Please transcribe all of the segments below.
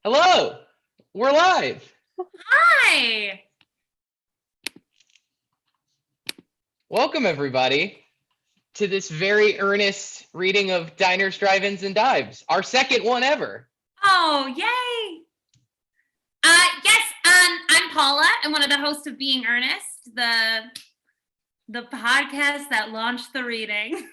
Hello, we're live. Hi. Welcome everybody to this very earnest reading of Diners, Drive-Ins, and Dives, our second one ever. Oh, yay. Yes, I'm Paula. I'm one of the hosts of Being Earnest, the podcast that launched the reading.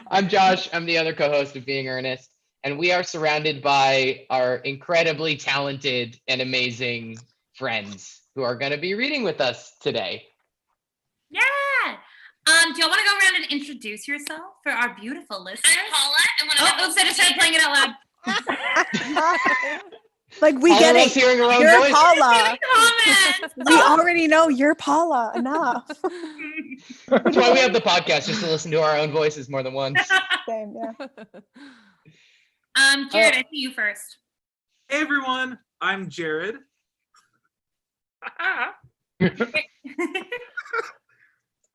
I'm Josh. I'm the other co-host of Being Earnest, and we are surrounded by our incredibly talented and amazing friends who are going to be reading with us today. Yeah. Do y'all want to go around and introduce yourself for our beautiful listeners? I'm Paula. I just started playing it out loud. Like we Paula get loves it. hearing her own You're voice. Paula. Comments. We already know you're Paula. Enough. That's why we have the podcast, just to listen to our own voices more than once. Same, yeah. Jared, I see you first. Hey everyone, I'm Jared.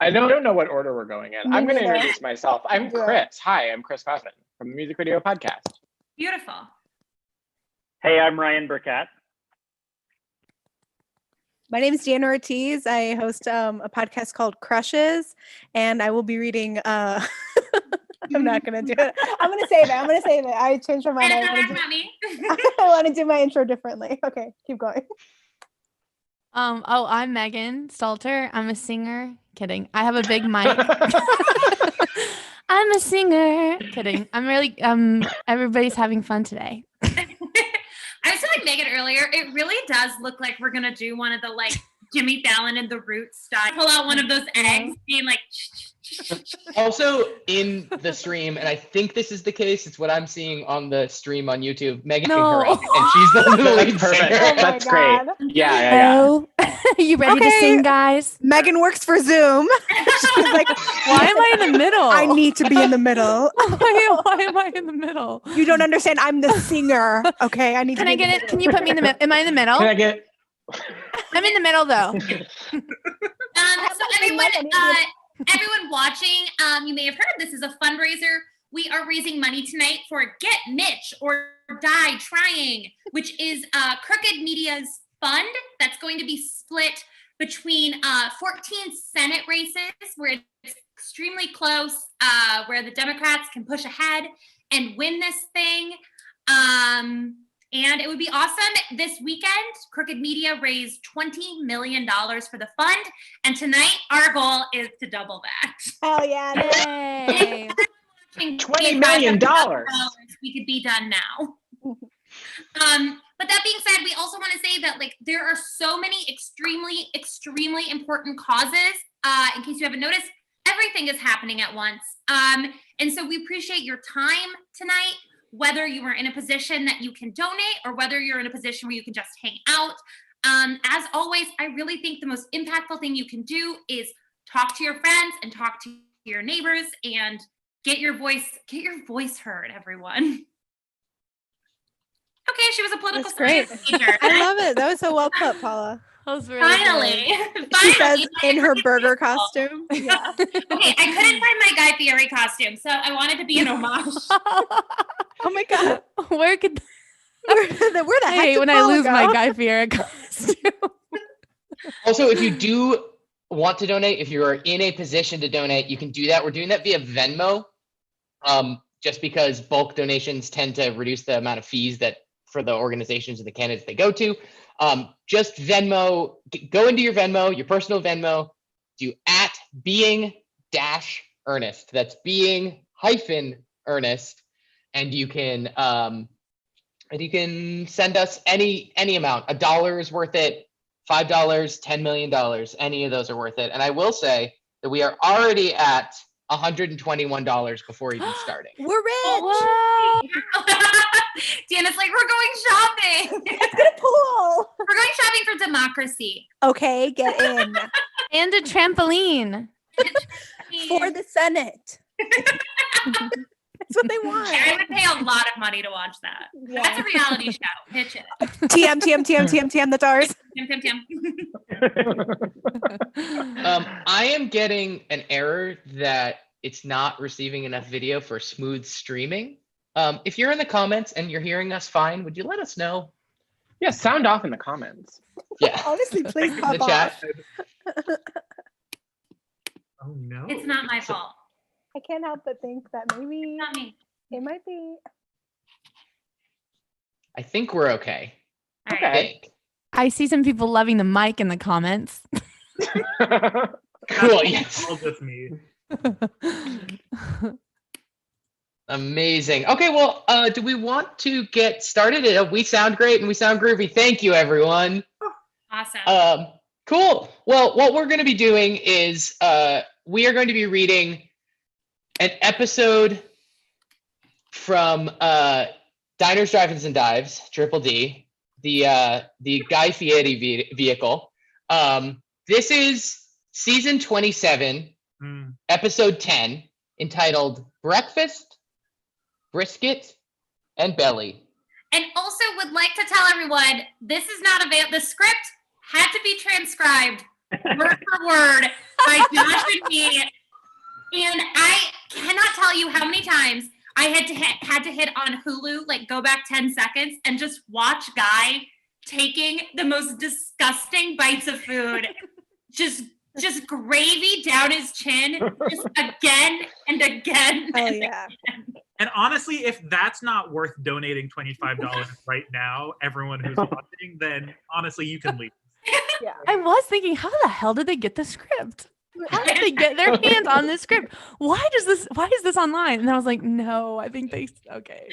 I don't know what order we're going in. Me I'm going to neither. introduce myself. I'm Chris. Hi, I'm Chris Coffin from the Music Video Podcast. Beautiful. Hey, I'm Ryan Burkett. My name is Deanna Ortiz. I host a podcast called Crushes, and I will be reading. I'm not gonna do it. I'm gonna save it. I changed my mind. And I it's not me. want to do my intro differently. Okay, keep going. I'm Megan Stalter. I'm a singer. Kidding. I have a big mic. I'm a singer. Kidding. I'm really everybody's having fun today. I was telling Megan earlier, it really does look like we're gonna do one of the like Jimmy Fallon and the Roots style. Pull out one of those eggs, being like. Also in the stream, and I think this is the case, it's what I'm seeing on the stream on YouTube, Megan her up, and she's the lead Perfect. singer. Oh my That's great. God. Yeah. Hello. You ready to Okay. sing, guys? Megan works for Zoom. She's like, Why am I in the middle? I need to be in the middle. Why am I in the middle? You don't understand. I'm the singer. Okay, I need. Can to I be in get the it? Can you put me in the middle? Am I in the middle? Can I get? I'm in the middle though. Everyone watching, you may have heard this is a fundraiser. We are raising money tonight for Get Mitch or Die Trying, which is Crooked Media's fund that's going to be split between 14 Senate races where it's extremely close, where the Democrats can push ahead and win this thing. And it would be awesome. This weekend, Crooked Media raised $20 million for the fund. And tonight, our goal is to double that. Hell yeah. Yay. $20 million. We could be done now. But that being said, we also want to say that like there are so many extremely, extremely important causes. In case you haven't noticed, everything is happening at once. And so we appreciate your time tonight, whether you are in a position that you can donate or whether you're in a position where you can just hang out. As always, I really think the most impactful thing you can do is talk to your friends and talk to your neighbors and get your voice heard, everyone. Okay, she was a political That's great. science teacher. I love it. That was so well put, Paula. That was really Finally. She says Finally. in her burger costume. Yeah. Okay, I couldn't find my Guy Fieri costume, so I wanted to be an homage. Oh my God. Where could Where the I heck hate did when I Paula lose go? my Guy Fieri costume? Also, if you do want to donate, if you are in a position to donate, you can do that. We're doing that via Venmo, just because bulk donations tend to reduce the amount of fees that for the organizations and the candidates they go to. Just Venmo, go into your Venmo, your personal Venmo, do @being-earnest. That's being-earnest, and you can send us any amount. $1 is worth it, $5, $10 million, any of those are worth it. And I will say that we are already at $121 before even starting. We're rich. Wow. Deanna's like, we're going shopping. Let's get a pool. We're going shopping for democracy. Okay, get in And a trampoline. for the Senate. That's what they want. I would pay a lot of money to watch that. Yeah. That's a reality show. Pitch it. TM. That's ours. Tim. I am getting an error that it's not receiving enough video for smooth streaming. If you're in the comments and you're hearing us fine, would you let us know? Yeah, sound off in the comments. Yeah. Honestly, please In pop the chat. off. Oh no. It's not my fault. I can't help but think that maybe It's not me. it might be. I think we're okay. All Okay. I think. I see some people loving the mic in the comments. Cool. Yes. All just me. Amazing. Okay. Well, do we want to get started? We sound great and we sound groovy. Thank you, everyone. Awesome. Cool. Well, what we're going to be doing is we are going to be reading an episode from Diners, Drive-Ins, and Dives, Triple D, the Guy Fieri vehicle. This is season 27, episode 10, entitled Breakfast, Brisket, and Belly. And also would like to tell everyone, this is not available. The script had to be transcribed word for word by Josh and me. And I cannot tell you how many times I had to hit on Hulu, like go back 10 seconds and just watch Guy taking the most disgusting bites of food, just gravy down his chin, just again and again. Oh and yeah. again. And honestly, if that's not worth donating $25 right now, everyone who's watching, then honestly, you can leave. Yeah. I was thinking, how the hell did they get the script? How did they get their hands on this script? Why is this online? And I was like, no, I think okay.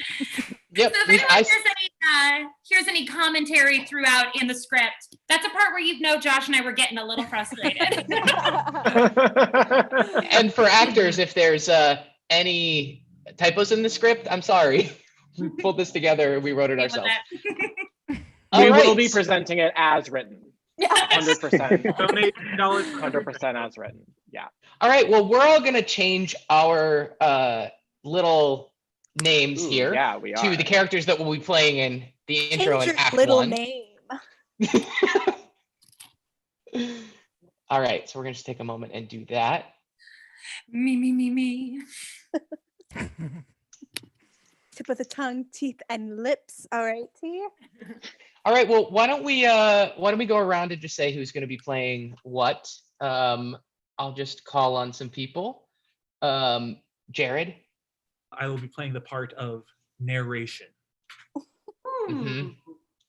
Yep. So if anyone hears any commentary throughout in the script, that's a part where you know Josh and I were getting a little frustrated. And for actors, if there's any typos in the script, I'm sorry. We pulled this together. We wrote it ourselves. We will Alright. be presenting it as written. Yeah. 100%. Donate $10. 100% as written. Yeah. All right. Well, we're all going to change our little names Ooh, here yeah, we are. to the characters that we'll be playing in the intro Change and your act little one. name. All right. So we're going to just take a moment and do that. Me. Tip of the tongue, teeth, and lips. All right, T. All right. Well, why don't we go around and just say who's going to be playing what? I'll just call on some people. Jared. I will be playing the part of narration. Mhm.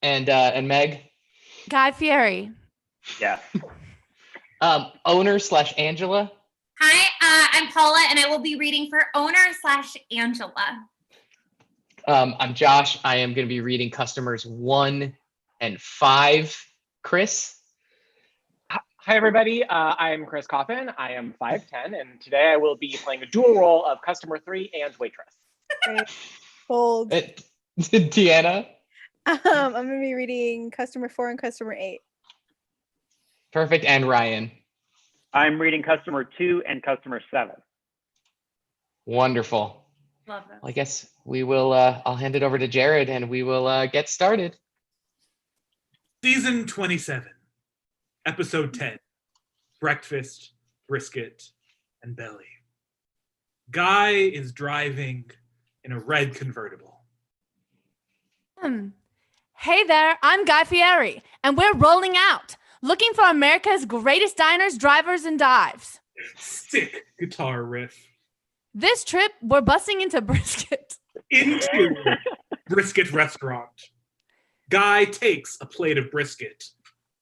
And Meg. Guy Fieri. Yes. Owner / Angela. Hi, I'm Paula, and I will be reading for owner / Angela. I'm Josh. I am going to be reading customers 1 and 5. Chris. Hi, everybody. I'm Chris Coffin. I am 5'10", and today I will be playing a dual role of customer 3 and waitress. Great. Bold. Deanna. I'm gonna be reading customer 4 and customer 8. Perfect. And Ryan. I'm reading customer 2 and customer 7. Wonderful. Love that. Well, I guess we will, I'll hand it over to Jared and we will get started. Season 27, episode 10, Breakfast, Brisket, and Belly. Guy is driving in a red convertible. Hey there, I'm Guy Fieri, and we're rolling out, looking for America's greatest diners, drivers, and dives. Sick guitar riff. This trip, we're busing into Brisket. Into brisket restaurant. Guy takes a plate of brisket.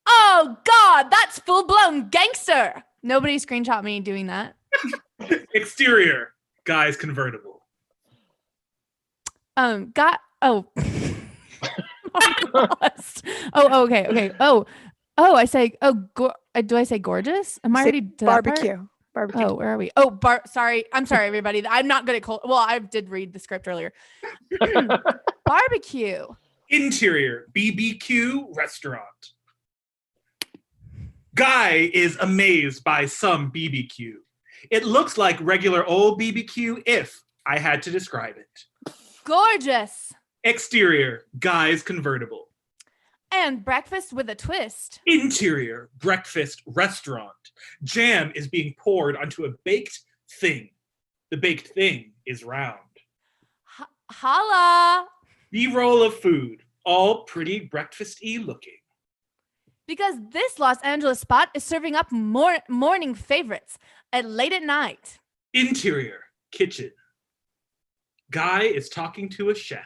Oh God, that's full-blown gangster. Nobody screenshot me doing that. Exterior, Guy's convertible. Got oh. Okay. Oh, I say do I say gorgeous? Am I already to that part? Barbecue. Oh, where are we? Sorry. I'm sorry, everybody. I'm not good at cold. Well, I did read the script earlier. Barbecue. Interior, BBQ restaurant. Guy is amazed by some BBQ. It looks like regular old BBQ if I had to describe it. Gorgeous. Exterior, Guy's convertible. And breakfast with a twist. Interior, breakfast restaurant. Jam is being poured onto a baked thing. The baked thing is round. Holla! B-roll of food, all pretty breakfast-y looking. Because this Los Angeles spot is serving up morning favorites at late at night. Interior, kitchen. Guy is talking to a chef.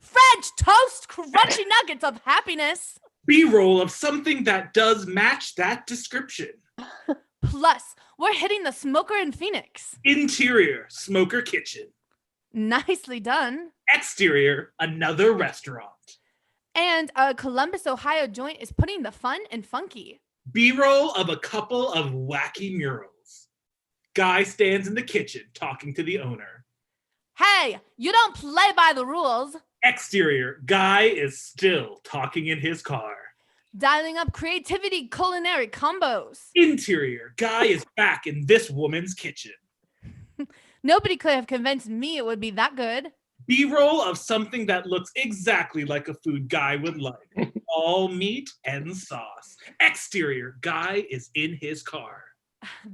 French toast, crunchy nuggets of happiness. B-roll of something that does match that description. Plus, we're hitting the smoker in Phoenix. Interior, smoker kitchen. Nicely done. Exterior, another restaurant. And a Columbus, Ohio joint is putting the fun and funky. B-roll of a couple of wacky murals. Guy stands in the kitchen talking to the owner. Hey, you don't play by the rules. Exterior, guy is still talking in his car. Dialing up creativity culinary combos. Interior, guy is back in this woman's kitchen. Nobody could have convinced me it would be that good. B-roll of something that looks exactly like a food guy would like. All meat and sauce. Exterior, guy is in his car.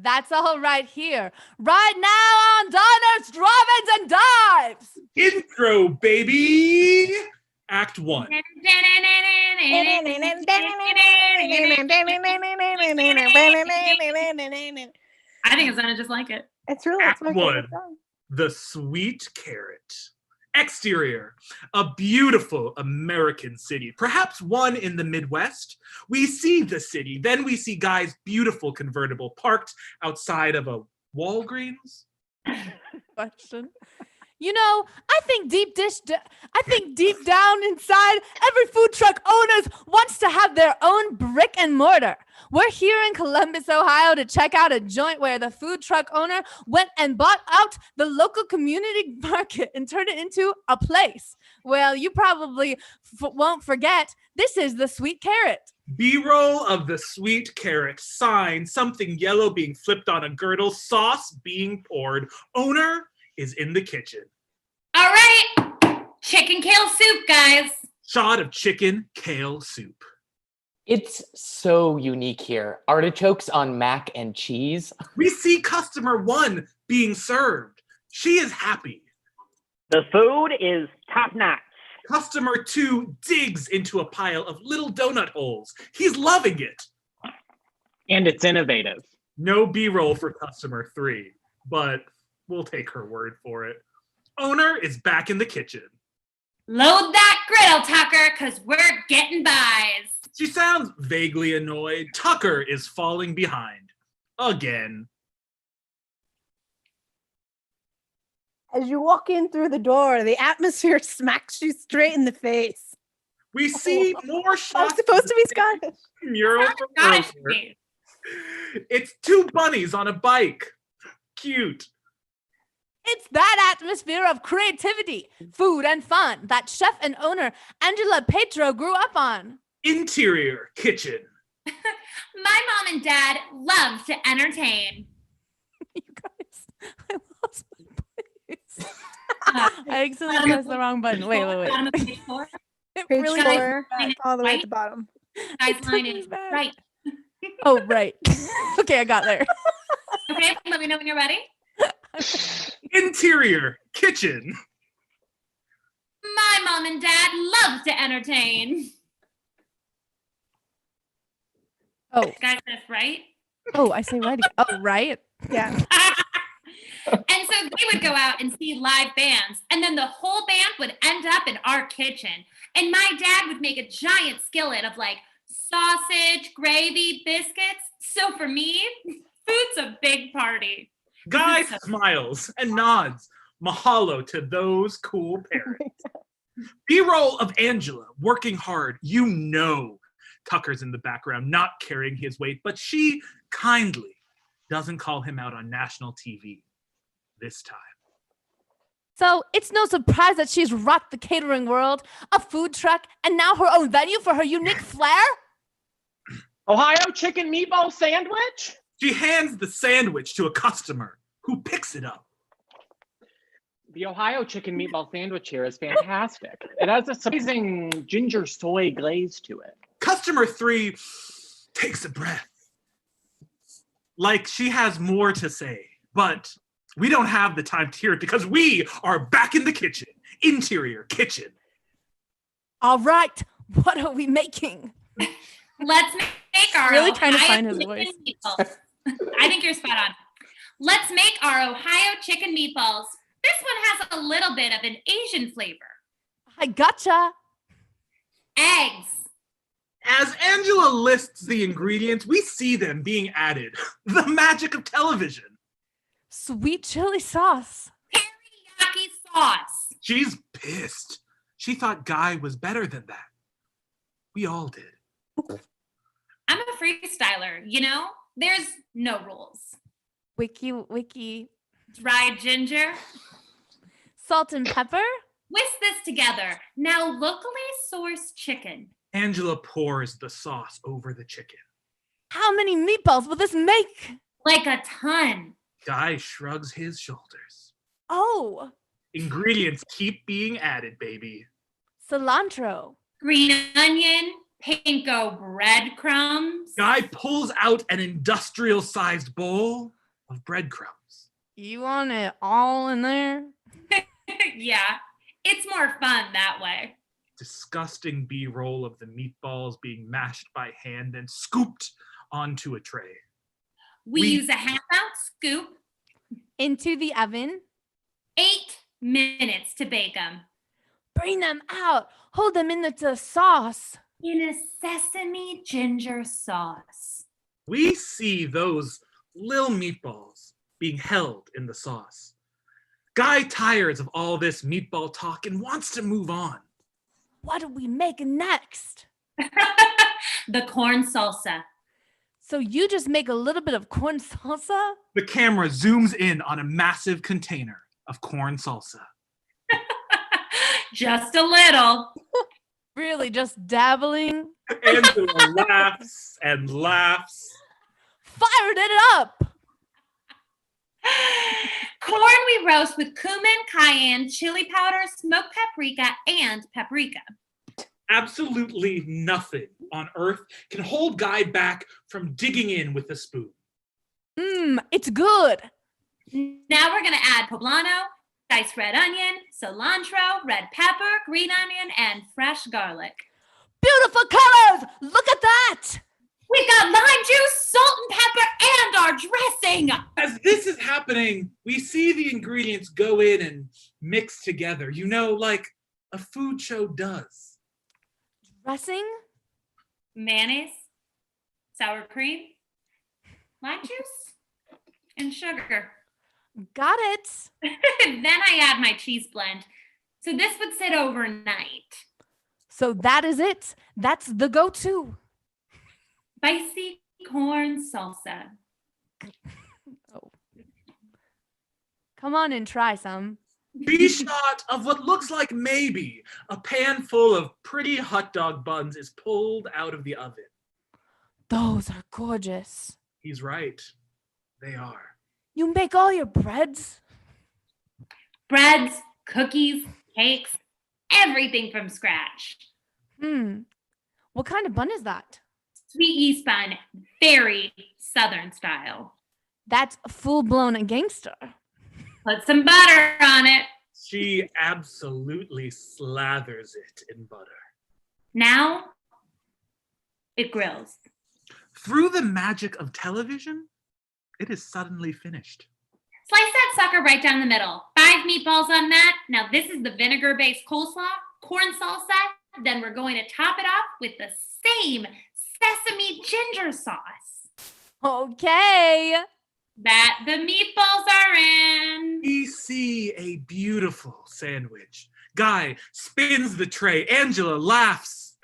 That's all right here. Right now on Diners, Drive-Ins, and Dives. Intro, baby! Act 1. I think it sounded just like it. It's really Act it's my favorite 1. song. The Sweet Carrot. Exterior, a beautiful American city, perhaps one in the Midwest. We see the city, then we see Guy's beautiful convertible parked outside of a Walgreens. Question. You know, I think deep down inside, every food truck owner wants to have their own brick and mortar. We're here in Columbus, Ohio to check out a joint where the food truck owner went and bought out the local community market and turned it into a place. Well, you probably won't forget, this is the Sweet Carrot. B-roll of the Sweet Carrot. Sign, something yellow being flipped on a girdle. Sauce being poured. Owner is in the kitchen. All right, chicken kale soup, guys. Shot of chicken kale soup. It's so unique here. Artichokes on mac and cheese. We see customer 1 being served. She is happy. The food is top notch. Customer 2 digs into a pile of little donut holes. He's loving it. And it's innovative. No B-roll for customer 3, but we'll take her word for it. Owner is back in the kitchen. Load that griddle, Tucker, because we're getting buys. She sounds vaguely annoyed. Tucker is falling behind. Again. As you walk in through the door, the atmosphere smacks you straight in the face. We see more I'm shots. supposed to be Scottish. Mural from Gosh, earlier. It's 2 bunnies on a bike. Cute. It's that atmosphere of creativity, food, and fun that chef and owner Angela Petro grew up on. Interior kitchen. My mom and dad love to entertain. You guys, I lost my place. I accidentally pressed the wrong button. Wait. Bottom of page 4. It Page really Guys, 4, line all the way at right? the bottom. Guys, took line me is back. right. Oh, right. Okay, I got there. Okay, let me know when you're ready. Interior kitchen. My mom and dad love to entertain. Oh, Guys, that's right. I say right. Oh, right. Yeah. And so they would go out and see live bands, and then the whole band would end up in our kitchen. And my dad would make a giant skillet of like sausage, gravy, biscuits. So for me, food's a big party. Guy smiles and nods. Mahalo to those cool parents. B-roll of Angela working hard. You know Tucker's in the background, not carrying his weight, but she kindly doesn't call him out on national TV this time. So it's no surprise that she's rocked the catering world, a food truck, and now her own venue for her unique flair. Ohio chicken meatball sandwich? She hands the sandwich to a customer who picks it up. The Ohio chicken meatball sandwich here is fantastic. It has a surprising ginger soy glaze to it. Customer 3 takes a breath. Like she has more to say, but we don't have the time to hear it because we are back in the kitchen. interior kitchen. All right, what are we making? Let's make our Really trying to Ohio find his chicken voice. meatballs. I think you're spot on. Let's make our Ohio chicken meatballs. This one has a little bit of an Asian flavor. I gotcha. Eggs, As Angela lists the ingredients, we see them being added. The magic of television. Sweet chili sauce. teriyaki sauce. She's pissed. She thought Guy was better than that. We all did. I'm a freestyler, you know? There's no rules. Wiki. Dried ginger. Salt and pepper. Whisk this together. Now locally sourced chicken. Angela pours the sauce over the chicken. How many meatballs will this make? Like a ton. Guy shrugs his shoulders. Oh, Ingredients keep being added, baby. cilantro. Green onion, panko breadcrumbs. Guy pulls out an industrial-sized bowl of breadcrumbs. You want it all in there? Yeah, it's more fun that way. Disgusting B-roll of the meatballs being mashed by hand and scooped onto a tray. We We- use a half-ounce scoop, Into the oven. 8 minutes to bake them. Bring them out. Hold them in the sauce. In a sesame ginger sauce. We see those little meatballs being held in the sauce. Guy tires of all this meatball talk and wants to move on. What do we make next? The corn salsa. So you just make a little bit of corn salsa? The camera zooms in on a massive container of corn salsa. Just a little. Really, just dabbling? Angela laughs and laughs. Fired it up! Corn we roast with cumin, cayenne, chili powder, smoked paprika, and paprika. Absolutely nothing on earth can hold Guy back from digging in with a spoon. It's good. Now we're gonna add poblano, diced red onion, cilantro, red pepper, green onion, and fresh garlic. Beautiful colors! Look at that! We've got lime juice, salt and pepper, and our dressing. As this is happening, we see the ingredients go in and mix together, you know, like a food show does. Dressing? Mayonnaise, sour cream, lime juice, and sugar. Got it. Then I add my cheese blend. So this would sit overnight. So that is it. That's the go-to. Spicy corn salsa. Oh. Come on and try some. B-shot of what looks like maybe a pan full of pretty hot dog buns is pulled out of the oven. Those are gorgeous. He's right. They are. You make all your breads? Breads, cookies, cakes, everything from scratch. What kind of bun is that? Sweet yeast bun, very Southern style. That's full-blown gangster. Put some butter on it. She absolutely slathers it in butter. Now it grills. Through the magic of television, it is suddenly finished. Slice that sucker right down the middle. 5 meatballs on that. Now this is the vinegar-based coleslaw, corn salsa. Then we're going to top it off with the same sesame ginger sauce Okay. that the meatballs are in. We see a beautiful sandwich. Guy spins the tray. Angela laughs.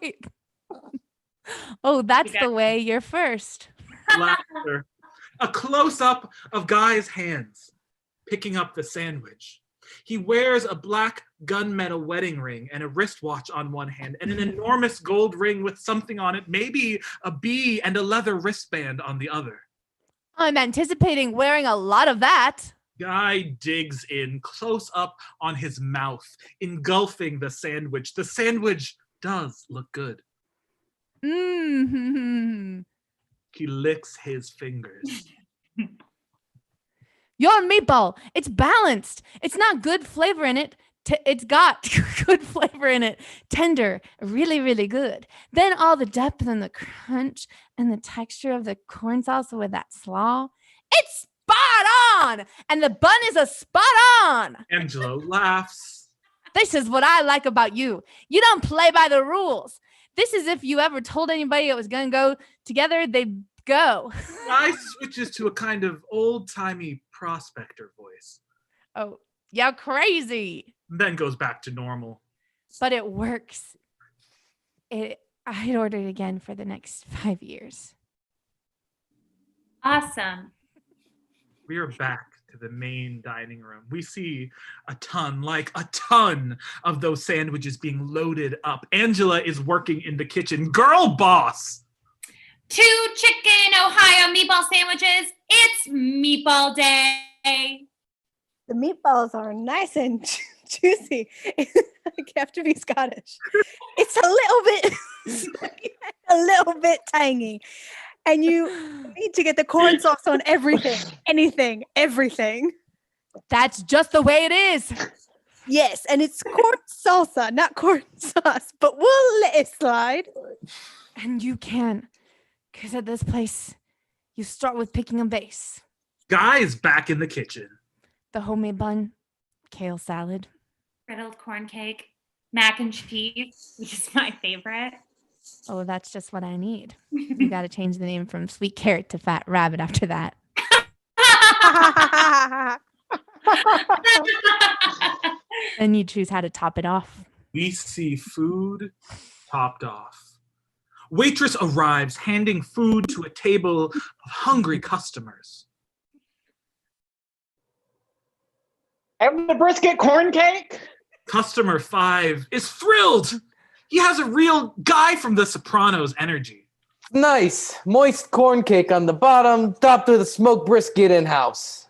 Wait. Oh, that's got the way you're first. Laughter. A close-up of Guy's hands picking up the sandwich. He wears a black gunmetal wedding ring and a wristwatch on one hand and an enormous gold ring with something on it, maybe a bee and a leather wristband on the other. I'm anticipating wearing a lot of that. Guy digs in close up on his mouth, engulfing the sandwich. The sandwich does look good. He licks his fingers. Your meatball, it's balanced. It's not good flavor in it. It's got good flavor in it. Tender, really, really good. Then all the depth and the crunch and the texture of the corn salsa with that slaw. It's spot on. And the bun is a spot on. Angela laughs. This is what I like about you. You don't play by the rules. This is if you ever told anybody it was going to go together, they'd go. Guy switches to a kind of old-timey prospector voice. Oh, you're crazy. Then goes back to normal. But it works. I'd order it again for the next 5 years. Awesome. We are back to the main dining room. We see a ton of those sandwiches being loaded up. Angela is working in the kitchen. Girl boss! 2 chicken Ohio meatball sandwiches. It's meatball day. The meatballs are nice and juicy. I have to be Scottish. It's a little bit tangy. And you need to get the corn sauce on everything. Everything. That's just the way it is. Yes, and it's corn salsa, not corn sauce, but we'll let it slide. And you can. Because at this place, you start with picking a base. Guy is back in the kitchen. The homemade bun, kale salad. Griddled corn cake, mac and cheese, which is my favorite. Oh, that's just what I need. You got to change the name from Sweet Carrot to Fat Rabbit after that. Then you choose how to top it off. We see food topped off. Waitress arrives, handing food to a table of hungry customers. And the brisket corn cake? Customer 5 is thrilled. He has a real Guy from The Sopranos energy. Nice, moist corn cake on the bottom, topped with a smoked brisket in-house.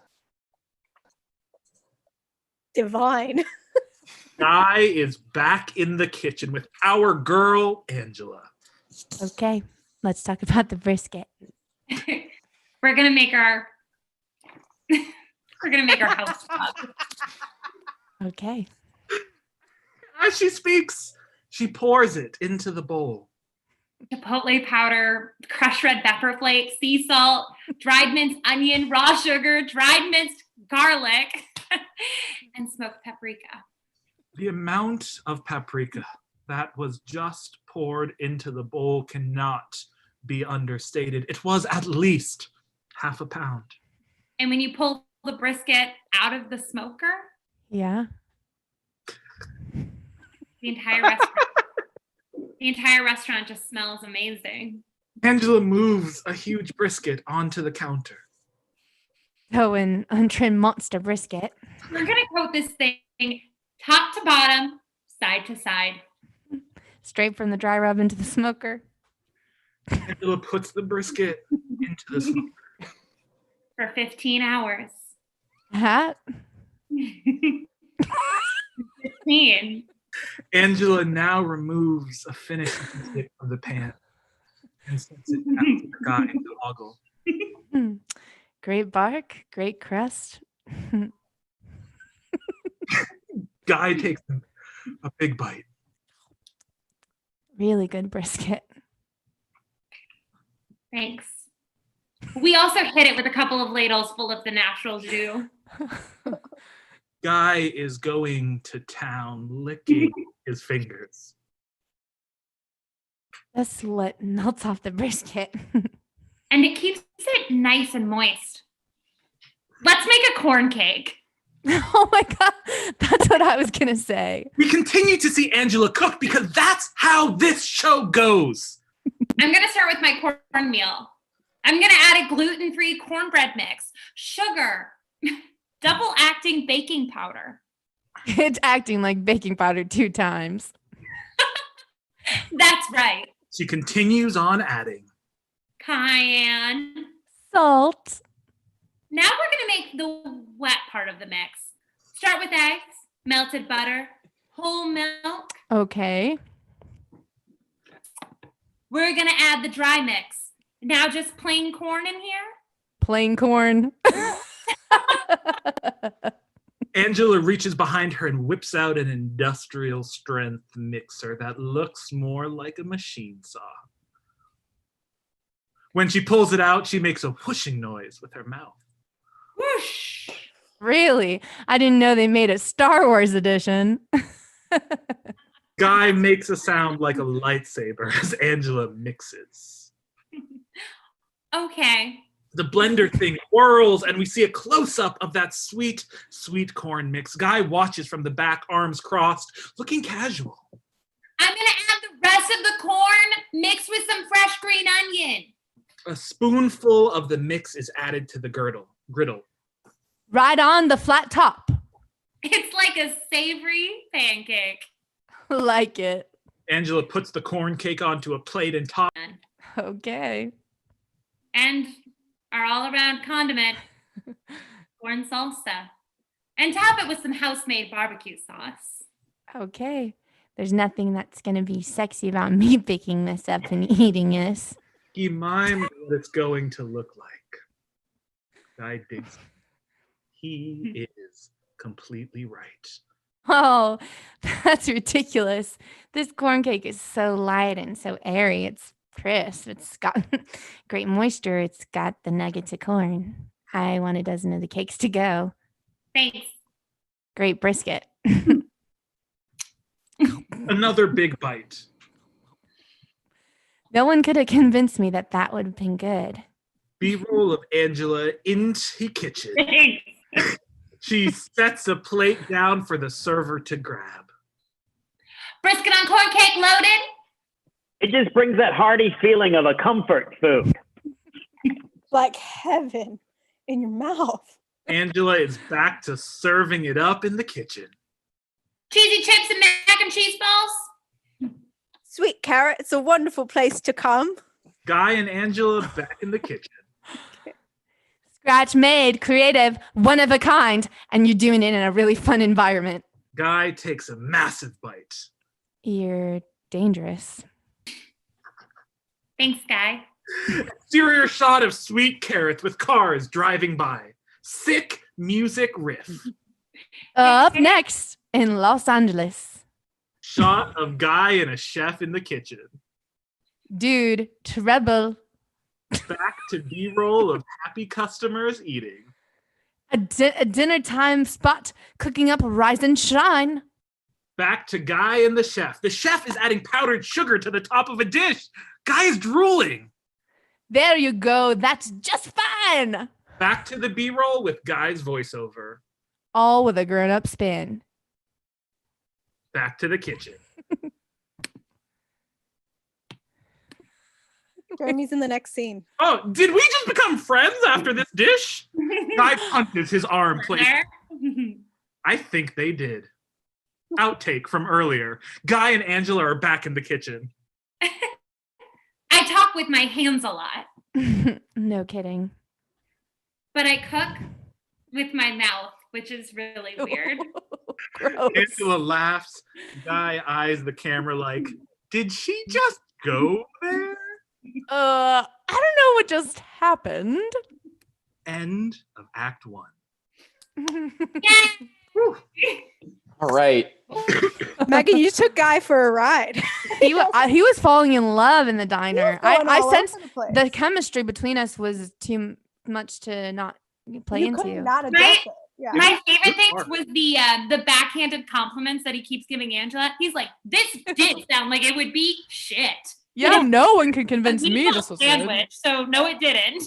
Divine. Guy is back in the kitchen with our girl, Angela. Okay, let's talk about the brisket. We're gonna make our house club. Okay. As she speaks, she pours it into the bowl. Chipotle powder, crushed red pepper flakes, sea salt, dried minced onion, raw sugar, dried minced garlic, and smoked paprika. The amount of paprika that was just poured into the bowl cannot be understated. It was at least half a pound. And when you pull the brisket out of the smoker, Yeah. the entire restaurant just smells amazing. Angela moves a huge brisket onto the counter. So an untrimmed monster brisket. We're gonna coat this thing top to bottom, side to side. Straight from the dry rub into the smoker. Angela puts the brisket into the smoker. For 15 hours. Hat. 15. Angela now removes a finished brisket from the pan and sets it down to the guy in the ogle. Great bark, great crust. Guy takes a big bite. Really good brisket. Thanks. We also hit it with a couple of ladles full of the natural jus. Guy is going to town, licking his fingers. That's what melts off the brisket. And it keeps it nice and moist. Let's make a corn cake. Oh my God. That's what I was going to say. We continue to see Angela cook because that's how this show goes. I'm going to start with my cornmeal. I'm going to add a gluten-free cornbread mix, sugar, double acting baking powder. It's acting like baking powder 2 times. That's right. She continues on adding. Cayenne. Salt. Now we're going to make the wet part of the mix. Start with eggs, melted butter, whole milk. Okay. We're going to add the dry mix. Now just plain corn in here? Plain corn. Angela reaches behind her and whips out an industrial strength mixer that looks more like a machine saw. When she pulls it out, she makes a whooshing noise with her mouth. Whoosh! Really? I didn't know they made a Star Wars edition. Guy makes a sound like a lightsaber as Angela mixes. Okay. The blender thing whirls and we see a close-up of that sweet, sweet corn mix. Guy watches from the back, arms crossed, looking casual. I'm gonna add the rest of the corn mixed with some fresh green onion. A spoonful of the mix is added to the griddle. Right on the flat top. It's like a savory pancake. Like it. Angela puts the corn cake onto a plate and tops. Okay. And our all-around condiment, corn salsa. And top it with some house-made barbecue sauce. Okay. There's nothing that's going to be sexy about me picking this up and eating this. He mimed what it's going to look like. Guy digs. He is completely right. Oh, that's ridiculous. This corn cake is so light and so airy. It's crisp. It's got great moisture. It's got the nuggets of corn. I want a dozen of the cakes to go. Thanks. Great brisket. Another big bite. No one could have convinced me that that would have been good. B-roll of Angela into kitchen. She sets a plate down for the server to grab. Brisket on corn cake loaded. It just brings that hearty feeling of a comfort food. Like heaven in your mouth. Angela is back to serving it up in the kitchen. Cheesy chips and mac and cheese balls. Sweet carrot, it's a wonderful place to come. Guy and Angela back in the kitchen. Scratch made, creative, one of a kind, and you're doing it in a really fun environment. Guy takes a massive bite. You're dangerous. Thanks, Guy. Exterior shot of sweet carrots with cars driving by. Sick music riff. Up next in Los Angeles. Shot of Guy and a chef in the kitchen. Dude, treble. Back to B-roll of happy customers eating. A dinner time spot cooking up rise and shine. Back to Guy and the chef. The chef is adding powdered sugar to the top of a dish. Guy is drooling. There you go. That's just fine. Back to the B-roll with Guy's voiceover. All with a grown-up spin. Back to the kitchen. Jeremy's in the next scene. Oh, did we just become friends after this dish? Guy punches his arm. I think they did. Outtake from earlier. Guy and Angela are back in the kitchen. I talk with my hands a lot. No kidding. But I cook with my mouth, which is really weird. Gross. Angela laughs. Guy eyes the camera like, did she just go there? I don't know what just happened. End of Act 1. All right. Megan, you took Guy for a ride. He was falling in love in the diner. I sensed the the chemistry between us was too much to not play you into. could not address it. Yeah. My favorite things was the backhanded compliments that he keeps giving Angela. He's like, this did sound like it would be shit. Yeah, no one can convince me Meatball this was sandwich, so no, it didn't.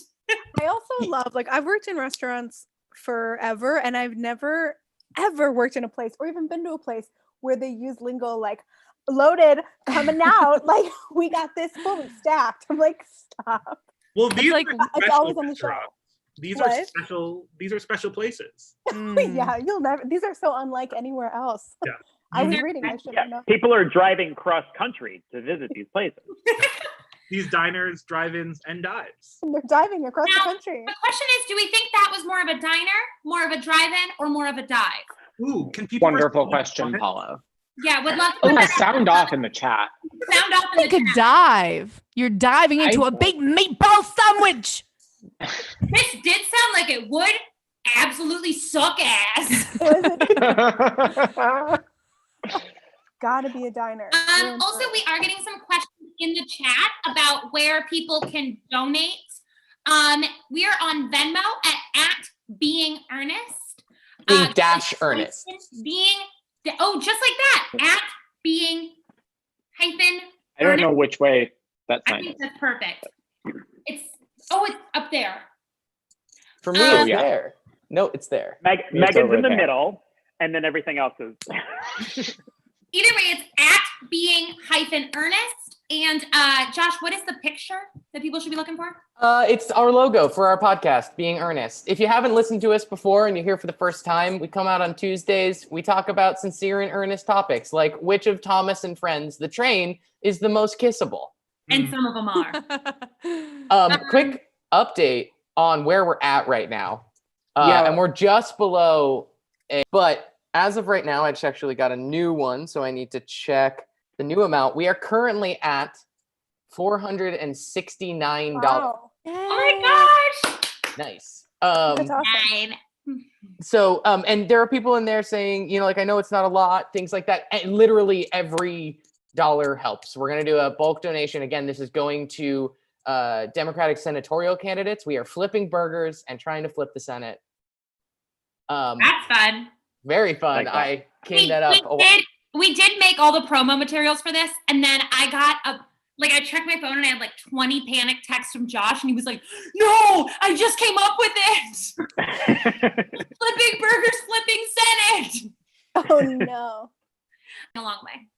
I also love, like, I've worked in restaurants forever, and I've never ever worked in a place or even been to a place where they use lingo like loaded, coming out, like we got this fully stacked. I'm like, stop. Well, these like- are It's special always on the show. restaurants. These What? are special. These are special places. Yeah, you'll never. These are so unlike anywhere else. Yeah. I was Mhm. reading. I should Yeah, know. people are driving cross country to visit these places. These diners, drive-ins, and dives. They're diving across the Now, country. The question is, do we think that was more of a diner, more of a drive-in, or more of a dive? Ooh, can people? Wonderful respond? question, Paula. Yeah, would love to Oh, put that sound off in the chat. sound off in Take the a chat. dive. You're diving into a big meatball sandwich. This did sound like it would absolutely suck ass. Gotta be a diner. Also, we are getting some questions in the chat about where people can donate. We are on Venmo at Being Earnest. Being dash Earnest. Being, just like that. At Being hyphen. I don't know which way that I sign think is. that's perfect. It's up there. For me, Oh, it's yeah. there. No, it's there. Megan's over in the there. middle, and then everything else is. Either way, it's at Being hyphen Earnest. And Josh, what is the picture that people should be looking for? It's our logo for our podcast, Being Earnest. If you haven't listened to us before and you're here for the first time, we come out on Tuesdays. We talk about sincere and earnest topics, like which of Thomas and Friends, the train, is the most kissable. And some of them are. Quick update on where we're at right now. Yeah. And we're just below but as of right now, I just actually got a new one, so I need to check the new amount. We are currently at $469. Wow. Oh my gosh! Nice. That's awesome. 9. So, and there are people in there saying, like, I know it's not a lot, things like that. And literally every dollar helps. We're going to do a bulk donation. Again, this is going to Democratic senatorial candidates. We are flipping burgers and trying to flip the Senate. That's fun. Very fun. Like that. I came that up. We did make all the promo materials for this, and then I got I checked my phone and I had 20 panic texts from Josh, and he was like, "No, I just came up with it. Flipping burgers, flipping Senate." Oh no. A long way.